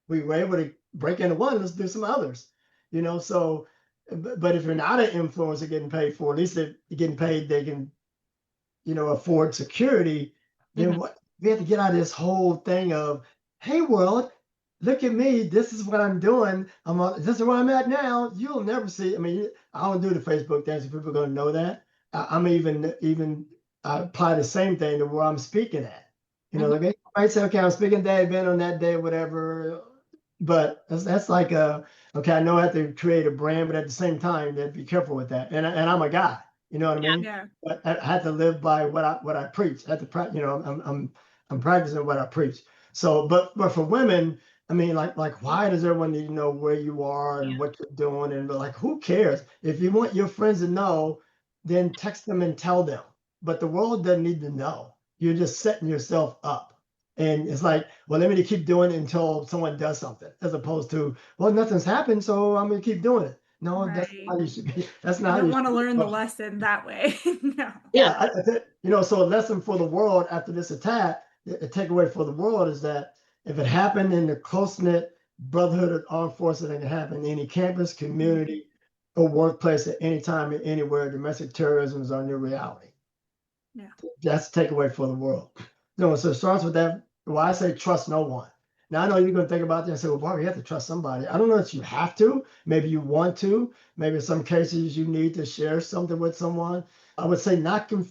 we were able to break into one. Let's do some others. So, but if you're not an influencer getting paid for, at least they're getting paid, they can, afford security. Then what? We have to get out of this whole thing of, hey, world, look at me. This is what I'm doing. This is where I'm at now. You'll never see. I mean, I don't do the Facebook dance. People are going to know that. I'm even I apply the same thing to where I'm speaking at. Like, I might say, okay, I'm speaking day, been on that day, whatever. But that's like, okay, I know I have to create a brand, but at the same time, be careful with that. And I'm a guy, you know what I mean? Yeah. But I had to live by what I preach. I had to, I'm practicing what I preach. So, but for women, I mean, like, why does everyone need to know where you are and what you're doing? And like, who cares? If you want your friends to know, then text them and tell them. But the world doesn't need to know. You're just setting yourself up. And it's like, well, let me keep doing it until someone does something, as opposed to, well, nothing's happened, so I'm going to keep doing it. No, that's Right. not how you should be. That's I not how don't you want to should learn the be. lesson that way. No. Yeah, so a lesson for the world after this attack, the takeaway for the world is that if it happened in the close-knit brotherhood of armed forces, it can happen in any campus, community, or workplace at any time and anywhere. Domestic terrorism is our new reality. Yeah. That's the takeaway for the world. No, so it starts with that. Well, I say trust no one. Now I know you're going to think about that and say, well, Barbara, you have to trust somebody. I don't know that you have to. Maybe you want to. Maybe in some cases you need to share something with someone. I would say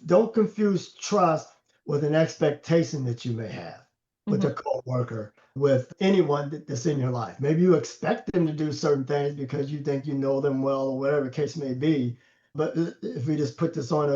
don't confuse trust with an expectation that you may have with a coworker, with anyone that's in your life. Maybe you expect them to do certain things because you think you know them well, or whatever the case may be. But if we just put this on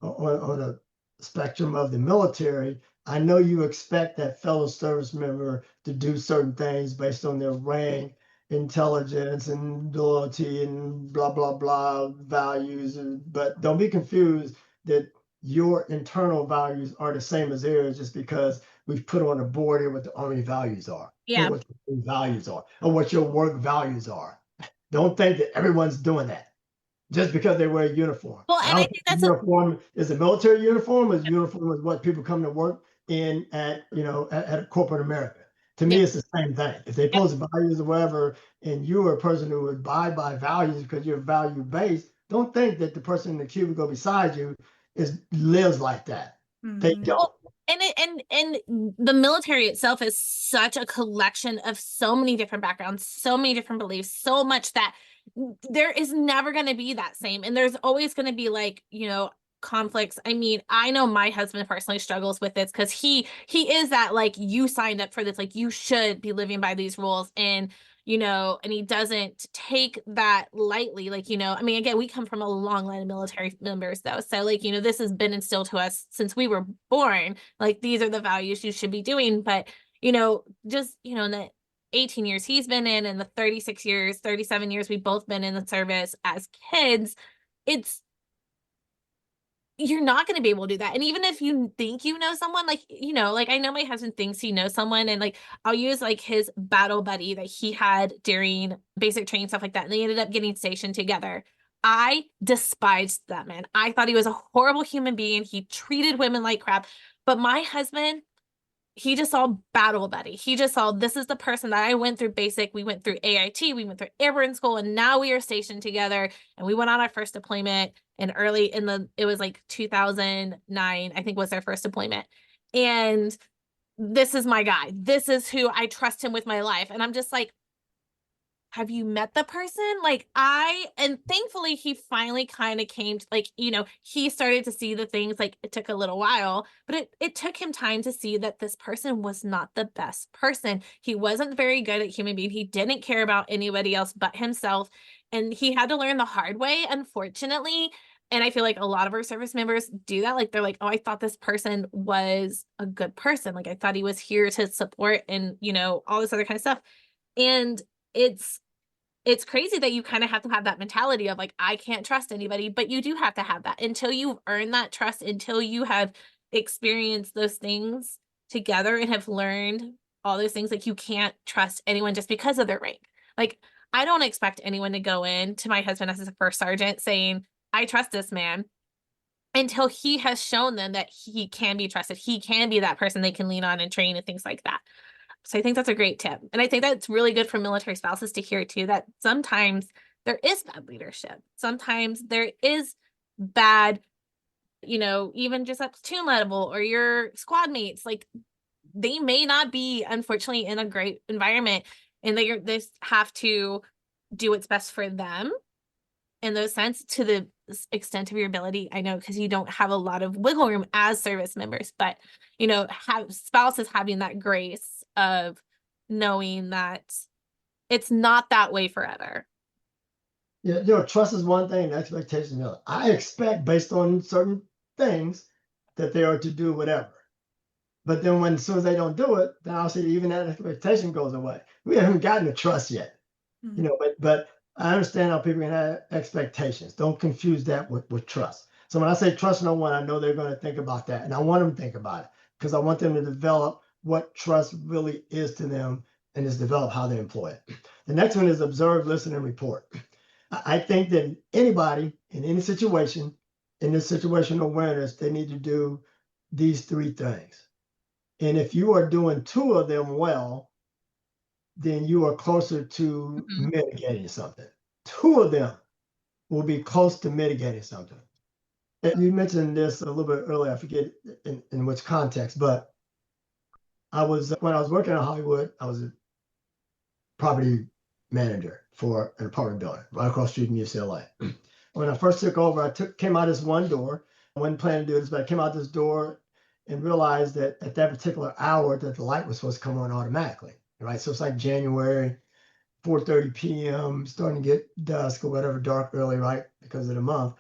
a spectrum of the military, I know you expect that fellow service member to do certain things based on their rank, intelligence, and loyalty, and blah, blah, blah values. But don't be confused that your internal values are the same as theirs just because we've put on a board here what the Army values are, or Yeah. what your values are, or what your work values are. Don't think that everyone's doing that just because they wear a uniform. Well, I and I don't think think the that's uniform is a military uniform, is uniform is what people come to work in at corporate America. To yeah, me, it's the same thing. If they yeah. post values or whatever, and you are a person who would abide by values because you're value based, don't think that the person in the cubicle beside you lives like that. They Mhm. don't. Well, and the military itself is such a collection of so many different backgrounds, so many different beliefs, so much that there is never going to be that same. And there's always going to be like, conflicts. I mean, I know my husband personally struggles with this because he is that like you signed up for this, like you should be living by these rules. And he doesn't take that lightly. Like, I mean, again, we come from a long line of military members, though. So, like, this has been instilled to us since we were born. Like, these are the values you should be doing. But, just, in the 18 years he's been in and the 36 years, 37 years we've both been in the service as kids, you're not going to be able to do that. And even if you think you know someone, like, like I know my husband thinks he knows someone, and like I'll use like his battle buddy that he had during basic training, stuff like that. And they ended up getting stationed together. I despised that man. I thought he was a horrible human being. He treated women like crap. But my husband, he just saw battle buddy. He just saw this is the person that I went through basic. We went through AIT, we went through airborne school, and now we are stationed together. And we went on our first deployment and it was like 2009, I think was our first deployment. And this is my guy. This is who I trust him with my life. And I'm just like, have you met the person? And thankfully he finally kind of came to, like, he started to see the things. Like, it took a little while, but it took him time to see that this person was not the best person. He wasn't very good at human being. He didn't care about anybody else but himself. And he had to learn the hard way, unfortunately. And I feel like a lot of our service members do that. Like, they're like, oh, I thought this person was a good person. Like, I thought he was here to support and, all this other kind of stuff. And it's crazy that you kind of have to have that mentality of like, I can't trust anybody, but you do have to have that until you've earned that trust, until you have experienced those things together and have learned all those things. Like, you can't trust anyone just because of their rank. Like, I don't expect anyone to go in to my husband as a first sergeant saying, I trust this man, until he has shown them that he can be trusted. He can be that person they can lean on and train and things like that. So I think that's a great tip. And I think that's really good for military spouses to hear too, that sometimes there is bad leadership. Sometimes there is bad, even just at platoon level or your squad mates, like they may not be, unfortunately, in a great environment, and they just have to do what's best for them in those sense to the extent of your ability. I know, because you don't have a lot of wiggle room as service members, but have spouses having that grace of knowing that it's not that way forever. Yeah, trust is one thing, and expectation the other. I expect based on certain things that they are to do whatever. But then as soon as they don't do it, then I'll say even that expectation goes away. We haven't gotten to trust yet. Mhm. But I understand how people can have expectations. Don't confuse that with trust. So when I say trust no one, I know they're going to think about that. And I want them to think about it because I want them to develop what trust really is to them and is develop how they employ it. The next one is observe, listen, and report. I think that anybody in any situation, in this situational awareness, they need to do these three things. And if you are doing two of them well, then you are closer to mitigating something. Two of them will be close to mitigating something. And you mentioned this a little bit earlier, I forget in which context, but when I was working in Hollywood, I was a property manager for an apartment building right across the street from UCLA. When I first took over, came out this one door. I wasn't planning to do this, but I came out this door and realized that at that particular hour that the light was supposed to come on automatically, right? So it's like January, 4:30 p.m., starting to get dusk or whatever, dark early, right? Because of the month.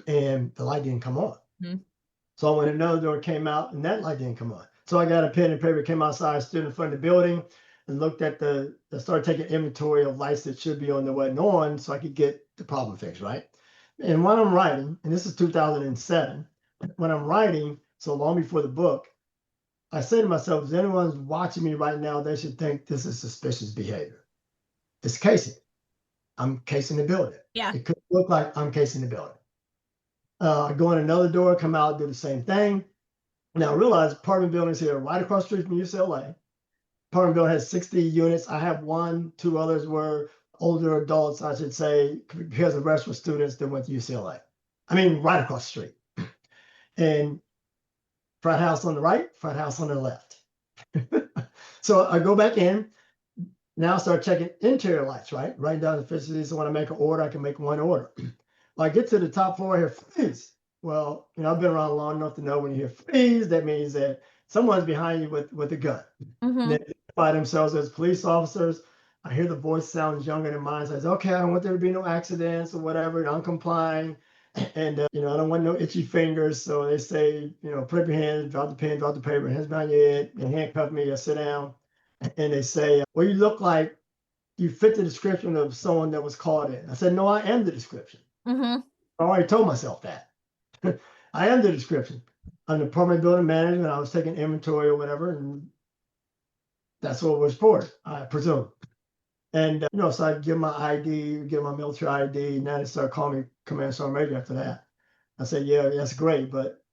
And the light didn't come on. Mm-hmm. So when another door came out and that light didn't come on. So I got a pen and paper, came outside, stood in front of the building and looked at started taking inventory of lights that should be on that wasn't on so I could get the problem fixed, right? And when I'm writing, and this is 2007, when I'm writing, so long before the book, I say to myself, if anyone's watching me right now, they should think this is suspicious behavior. It's Casey. I'm casing the building. Yeah. It could look like I'm casing the building. I go in another door, come out, do the same thing. Now I realize apartment buildings here right across the street from UCLA. Apartment building has 60 units. I have one, two others were older adults, I should say, because the rest were students that went to UCLA. I mean, right across the street. And front house on the right, front house on the left. So I go back in. Now I start checking interior lights, right? Writing down the efficiencies. So when I make an order, I can make one order. Well, I get to the top floor here, freeze. Well, I've been around long enough to know when you hear freeze, that means that someone's behind you with a gun. Mm-hmm. They identify themselves as police officers. I hear the voice sounds younger than mine. Says, "Okay, I don't want there to be no accidents or whatever. I'm complying, and I don't want no itchy fingers." So they say, put up your hands, drop the pen, drop the paper, hands behind your head, and handcuff me or sit down. And they say, "Well, you look like you fit the description of someone that was called in." I said, "No, I am the description." Mm-hmm. I already told myself that. I am the description. I'm the apartment building manager, and I was taking inventory or whatever, and that's what it was for, I presume. And so I give my ID, give my military ID, and then they start calling me Command Sergeant Major after that. I said, "Yeah, that's great, but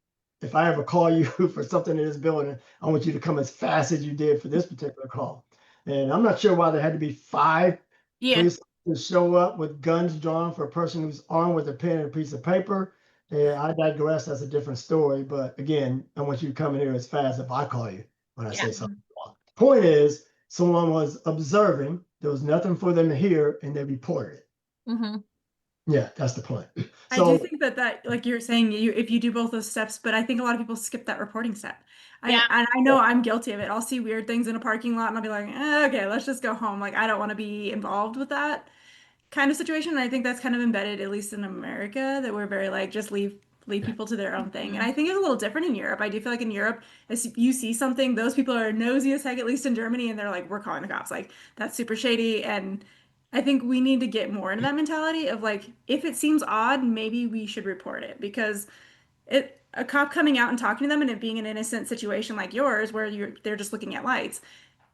if I ever call you for something in this building, I want you to come as fast as you did for this particular call." And I'm not sure why there had to be 5 Yeah. police officers show up with guns drawn for a person who's armed with a pen and a piece of paper. And I digress. That's a different story. But again, I want you to come in here as fast if I call you when I say something wrong. Point is, someone was observing. There was nothing for them to hear, and they reported it. Mm-hmm. Yeah, that's the point. I do think that like you're saying, if you do both those steps, but I think a lot of people skip that reporting step. Yeah. And I know I'm guilty of it. I'll see weird things in a parking lot and I'll be like, okay, let's just go home. Like I don't want to be involved with that kind of situation. And I think that's kind of embedded, at least in America, that we're very like just leave people to their own thing. And I think it's a little different in Europe. I do feel like in Europe, if you see something, those people are nosy as heck, at least in Germany, and they're like, we're calling the cops. Like that's super shady. And I think we need to get more into that mentality of like, if it seems odd, maybe we should report it because a cop coming out and talking to them and it being an innocent situation like yours where they're just looking at lights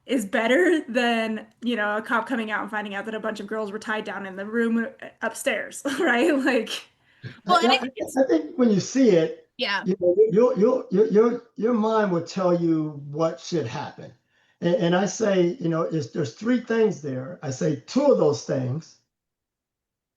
is better than, a cop coming out and finding out that a bunch of girls were tied down in the room upstairs, right? Like, Well, and I I think it's, think when you see it, yeah. your mind will tell you what should happen. And I say, there's 3 things there. I say 2 of those things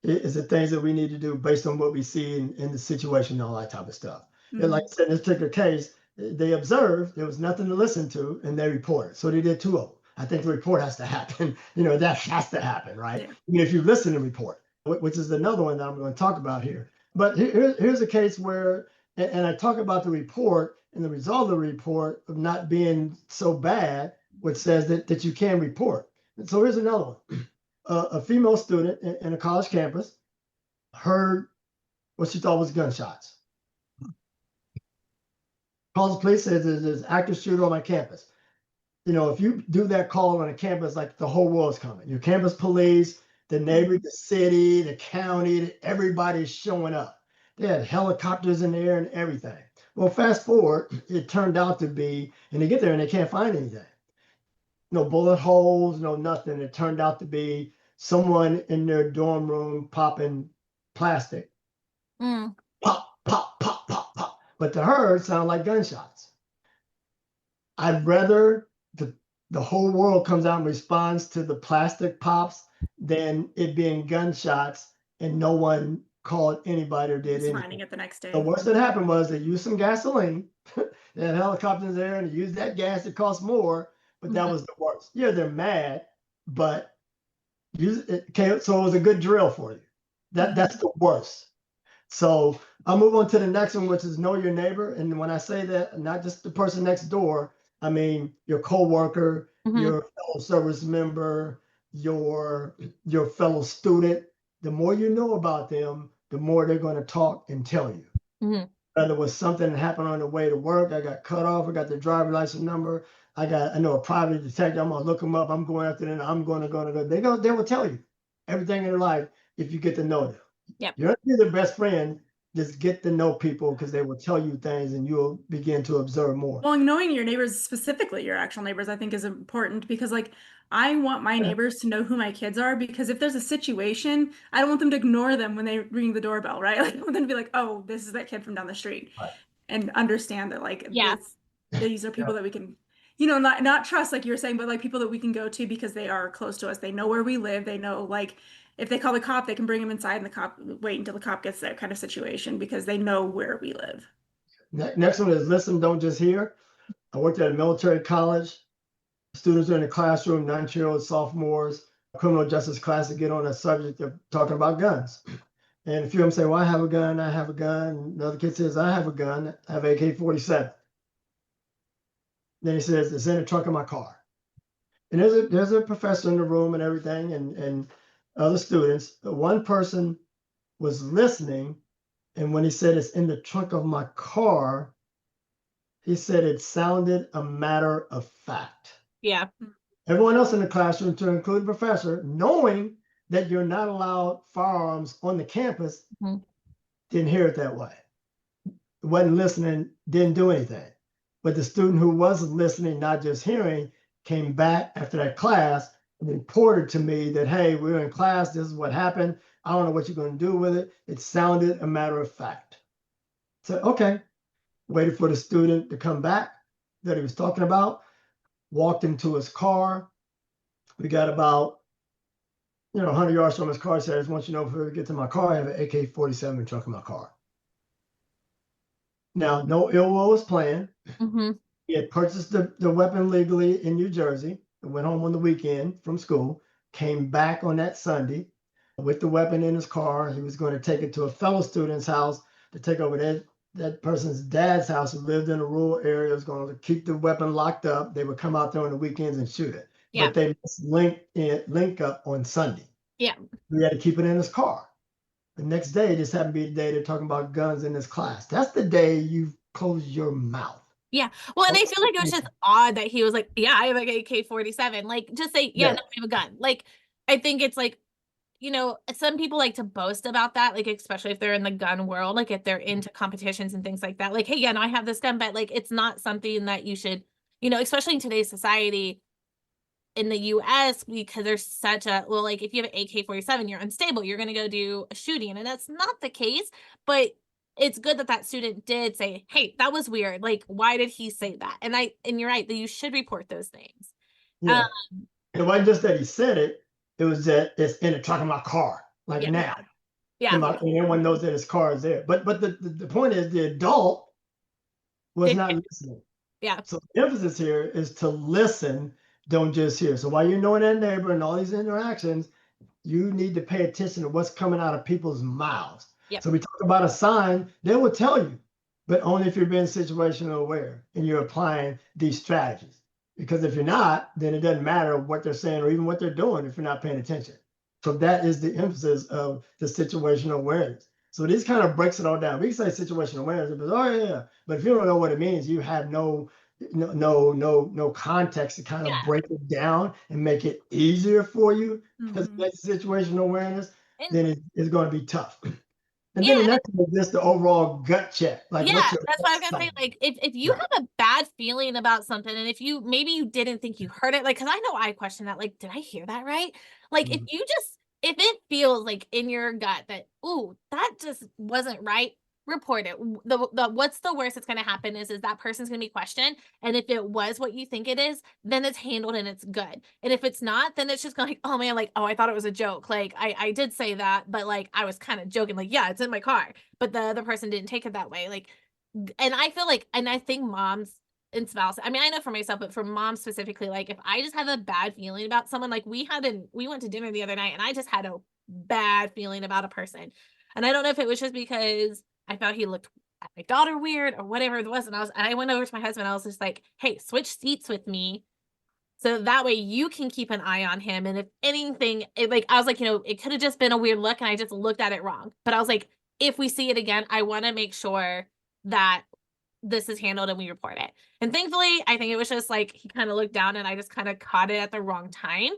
is the things that we need to do based on what we see in the situation and all that type of stuff. And like I said, in this particular case, they observed there was nothing to listen to, and they reported. So they did 2 of them. I think the report has to happen. That has to happen, right? Yeah. I mean, if you listen to report, which is another one that I'm going to talk about here. But here's a case where, and I talk about the report and the result of the report of not being so bad, which says that you can report. And so here's another one. A female student in a college campus heard what she thought was gunshots. Calls the police, says there's an active shooter on my campus. If you do that call on a campus, like the whole world's coming. Your campus police, the neighbor, the city, the county, everybody's showing up. They had helicopters in the air and everything. Well, fast forward, it turned out to be, and they get there and they can't find anything. No bullet holes, no nothing. It turned out to be someone in their dorm room popping plastic. Mm. Pop, pop, pop, pop, pop. But to her, it sounded like gunshots. I'd rather the whole world comes out and responds to the plastic pops than it being gunshots and no one called anybody or did just anything. finding it the next day. The worst that happened was they used some gasoline. They had helicopters there and they used that gas. It cost more, but that was the worst. Yeah, they're mad, but so it was a good drill for you. That's the worst. So I'll move on to the next one, which is know your neighbor. And when I say that, not just the person next door, I mean your coworker, your fellow service member, your fellow student. The more you know about them, the more they're going to talk and tell you. Whether it was something that happened on the way to work, I got cut off, I got the driver's license number, I know a private detective, I'm gonna look them up, I'm going after them, I'm gonna go. They will tell you everything in their life if you get to know them. Yep. You're not their best friend, just get to know people because they will tell you things and you'll begin to observe more. Well, knowing your neighbors, specifically your actual neighbors, I think is important because like I want my neighbors to know who my kids are because if there's a situation, I don't want them to ignore them when they ring the doorbell, right? Like I want them to be like, "Oh, this is that kid from down the street." Right. And understand that like Yeah. these are people Yeah. that we can, you know, not trust like you're saying, but like people that we can go to because they are close to us. They know where we live. They know like if they call the cop, they can bring him inside and the cop wait until the cop gets there kind of situation because they know where we live. Next one is listen, don't just hear. I worked at a military college. Students are in the classroom, 9-year-old sophomores, criminal justice class to get on a subject of talking about guns. And a few of them say, well, I have a gun, I have a gun. Another kid says, I have a gun, I have AK-47. Then he says, it's in the trunk of my car. And there's a professor in the room and everything, and other students. One person was listening, and when he said it's in the trunk of my car, he said it sounded a matter of fact. Yeah. Everyone else in the classroom, to include the professor, knowing that you're not allowed firearms on the campus, didn't hear it that way. Wasn't listening, didn't do anything. But the student who was listening, not just hearing, came back after that class and reported to me that, hey, we were in class, this is what happened. I don't know what you're going to do with it. It sounded a matter of fact. So, okay, waited for the student to come back that he was talking about, walked him to his car. We got about 100 yards from his car. Said, I just want you to know before we get to my car, I have an AK-47 in the trunk of my car. Now, no ill will was planned. He had purchased the weapon legally in New Jersey and went home on the weekend from school, came back on that Sunday with the weapon in his car. He was going to take it to a fellow student's house to take over that person's dad's house who lived in a rural area, was going to keep the weapon locked up. They would come out there on the weekends and shoot it. Yeah. But they must link up on Sunday. Yeah. We had to keep it in his car. The next day, this happened to be the day they're talking about guns in this class. That's the day you close your mouth. Yeah. Well, and I feel like it was just odd that he was like, yeah, I have like AK-47. Like, just say, yeah, no, I have a gun. Like, I think it's like, some people like to boast about that, like, especially if they're in the gun world, like if they're into competitions and things like that. Like, hey, yeah, no, I have this gun, but like, it's not something that you should, especially in today's society in the US, because there's such a, well, like if you have an AK-47, you're unstable, you're going to go do a shooting. And that's not the case, but it's good that that student did say, hey, that was weird. Like, why did he say that? And you're right that you should report those things. Yeah. It wasn't just that he said it. It was that it's in the trunk of my car, like now. Yeah. And everyone knows that his car is there. But the point is the adult was not listening. Yeah. So the emphasis here is to listen, don't just hear. So while you're knowing that neighbor and all these interactions, you need to pay attention to what's coming out of people's mouths. Yep. So we talk about a sign, they will tell you, but only if you're being situational aware and you're applying these strategies. Because if you're not, then it doesn't matter what they're saying or even what they're doing if you're not paying attention. So that is the emphasis of the situational awareness. So this kind of breaks it all down. We can say situational awareness, but but if you don't know what it means, you have no context to kind of break it down and make it easier for you. Because that's situational awareness, then it's going to be tough. And then the next one is just the overall gut check. Like, that's what I was gonna say. Like, if you have a bad feeling about something, and if maybe you didn't think you heard it, like, because I know I question that, like, did I hear that right? Like, if it feels like in your gut that, ooh, that just wasn't right, report it. What's the worst that's gonna happen is that person's gonna be questioned, and if it was what you think it is, then it's handled and it's good. And if it's not, then it's just going like, oh man, like, oh, I thought it was a joke. Like, I did say that, but like I was kind of joking, like, yeah, it's in my car, but the other person didn't take it that way. Like, and I feel like, and I think moms and spouses, I mean, I know for myself, but for moms specifically, like if I just have a bad feeling about someone, like we went to dinner the other night and I just had a bad feeling about a person. And I don't know if it was just because I thought he looked at my daughter weird or whatever it was. And I went over to my husband. I was just like, hey, switch seats with me. So that way you can keep an eye on him. And if anything, I was like, it could have just been a weird look and I just looked at it wrong. But I was like, if we see it again, I want to make sure that this is handled and we report it. And thankfully, I think it was just like, he kind of looked down and I just kind of caught it at the wrong time.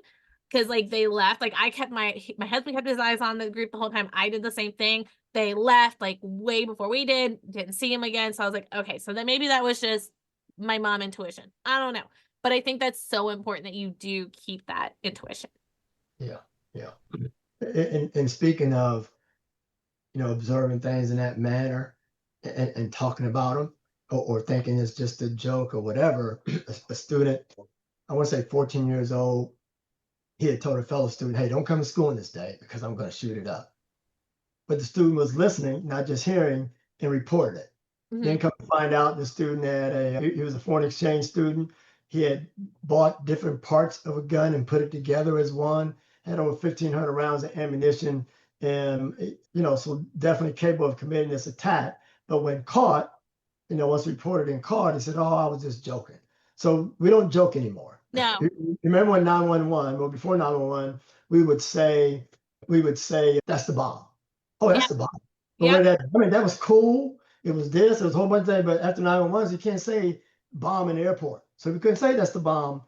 Cause like they left, like I kept my husband kept his eyes on the group the whole time. I did the same thing. they left like way before we didn't see him again. So I was like, okay, so then maybe that was just my mom intuition. I don't know. But I think that's so important that you do keep that intuition. Yeah, yeah. And speaking of, observing things in that manner and talking about them or thinking it's just a joke or whatever, a student, I want to say 14 years old, he had told a fellow student, hey, don't come to school on this day because I'm going to shoot it up. But the student was listening, not just hearing, and reported it. Then come to find out the student he was a foreign exchange student. He had bought different parts of a gun and put it together as one, had over 1,500 rounds of ammunition, and, so definitely capable of committing this attack. But when caught, once reported and caught, he said, oh, I was just joking. So we don't joke anymore. No. Remember when 911, well, before 911, we would say, that's the bomb. Oh, that's the bomb. But Yeah. that was cool. It was this, it was a whole bunch of things, but after 911, you can't say bomb in the airport. So we couldn't say that's the bomb,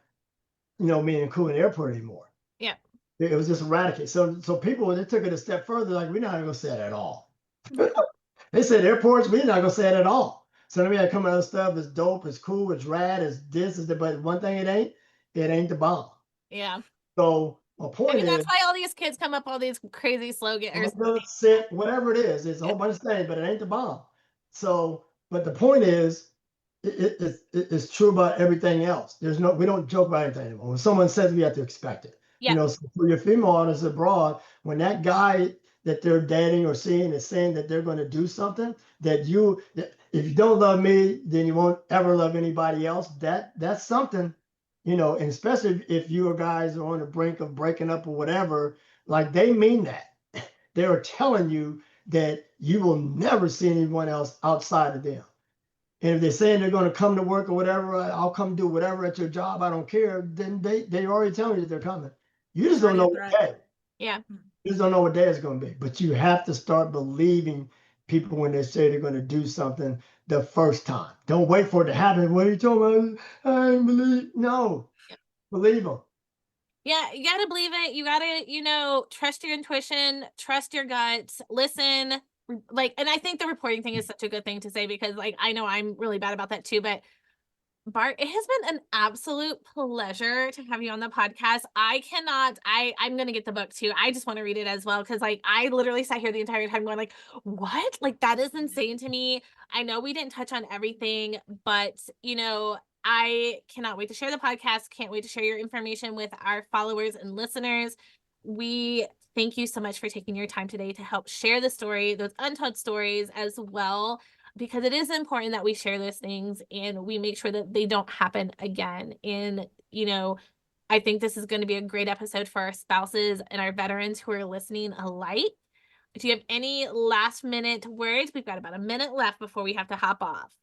meaning cool in the airport anymore. Yeah. It was just eradicated. So people, they took it a step further, like, we're not gonna say that at all. They said airports, we're not gonna say it at all. So then we had to come out of stuff that's dope, it's cool, it's rad, it's this, is that, but one thing it ain't the bomb. Yeah. So my point is, that's why all these kids come up all these crazy slogans. whatever it is, it's a whole bunch of things, but it ain't the bomb. So, but the point is, it's true about everything else. We don't joke about anything anymore. When someone says, we have to expect it. Yeah. So for your female audience abroad, when that guy that they're dating or seeing is saying that they're going to do something, that if you don't love me, then you won't ever love anybody else. That's something, and especially if you guys are on the brink of breaking up or whatever, like they mean that. They are telling you that you will never see anyone else outside of them. And if they're saying they're going to come to work or whatever, I'll come do whatever at your job, I don't care, then they already telling you that they're coming. You just don't know what day. Yeah. You just don't know what day it's going to be. But you have to start believing people when they say they're going to do something the first time. Don't wait for it to happen. What are you talking about? I don't believe. No. Believe them. Yeah, you gotta believe it. You gotta, trust your intuition, trust your gut, listen. And I think the reporting thing is such a good thing to say because, I know I'm really bad about that too. But Bart, it has been an absolute pleasure to have you on the podcast. I'm gonna get the book too. I just want to read it as well because, I literally sat here the entire time going, what? That is insane to me. I know we didn't touch on everything, but I cannot wait to share the podcast. Can't wait to share your information with our followers and listeners. We thank you so much for taking your time today to help share the story, those untold stories as well, because it is important that we share those things and we make sure that they don't happen again. And, I think this is going to be a great episode for our spouses and our veterans who are listening alike. Do you have any last minute words? We've got about a minute left before we have to hop off.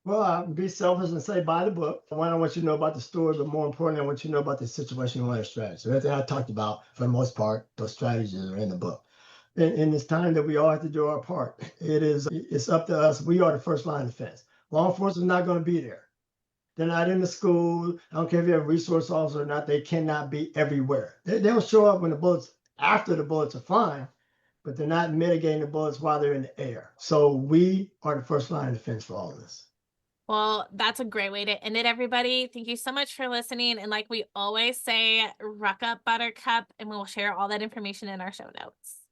Well, I'll be selfish and say buy the book. I want you to know about the story, but more importantly, I want you to know about the situational awareness strategy. So everything I talked about, for the most part, those strategies are in the book. And it's time that we all have to do our part. It's up to us. We are the first line of defense. Law enforcement is not going to be there. They're not in the school. I don't care if you have a resource officer or not. They cannot be everywhere. They'll show up after the bullets are flying, but they're not mitigating the bullets while they're in the air. So we are the first line of defense for all of this. Well, that's a great way to end it, everybody. Thank you so much for listening. And like we always say, rock up, buttercup, and we'll share all that information in our show notes.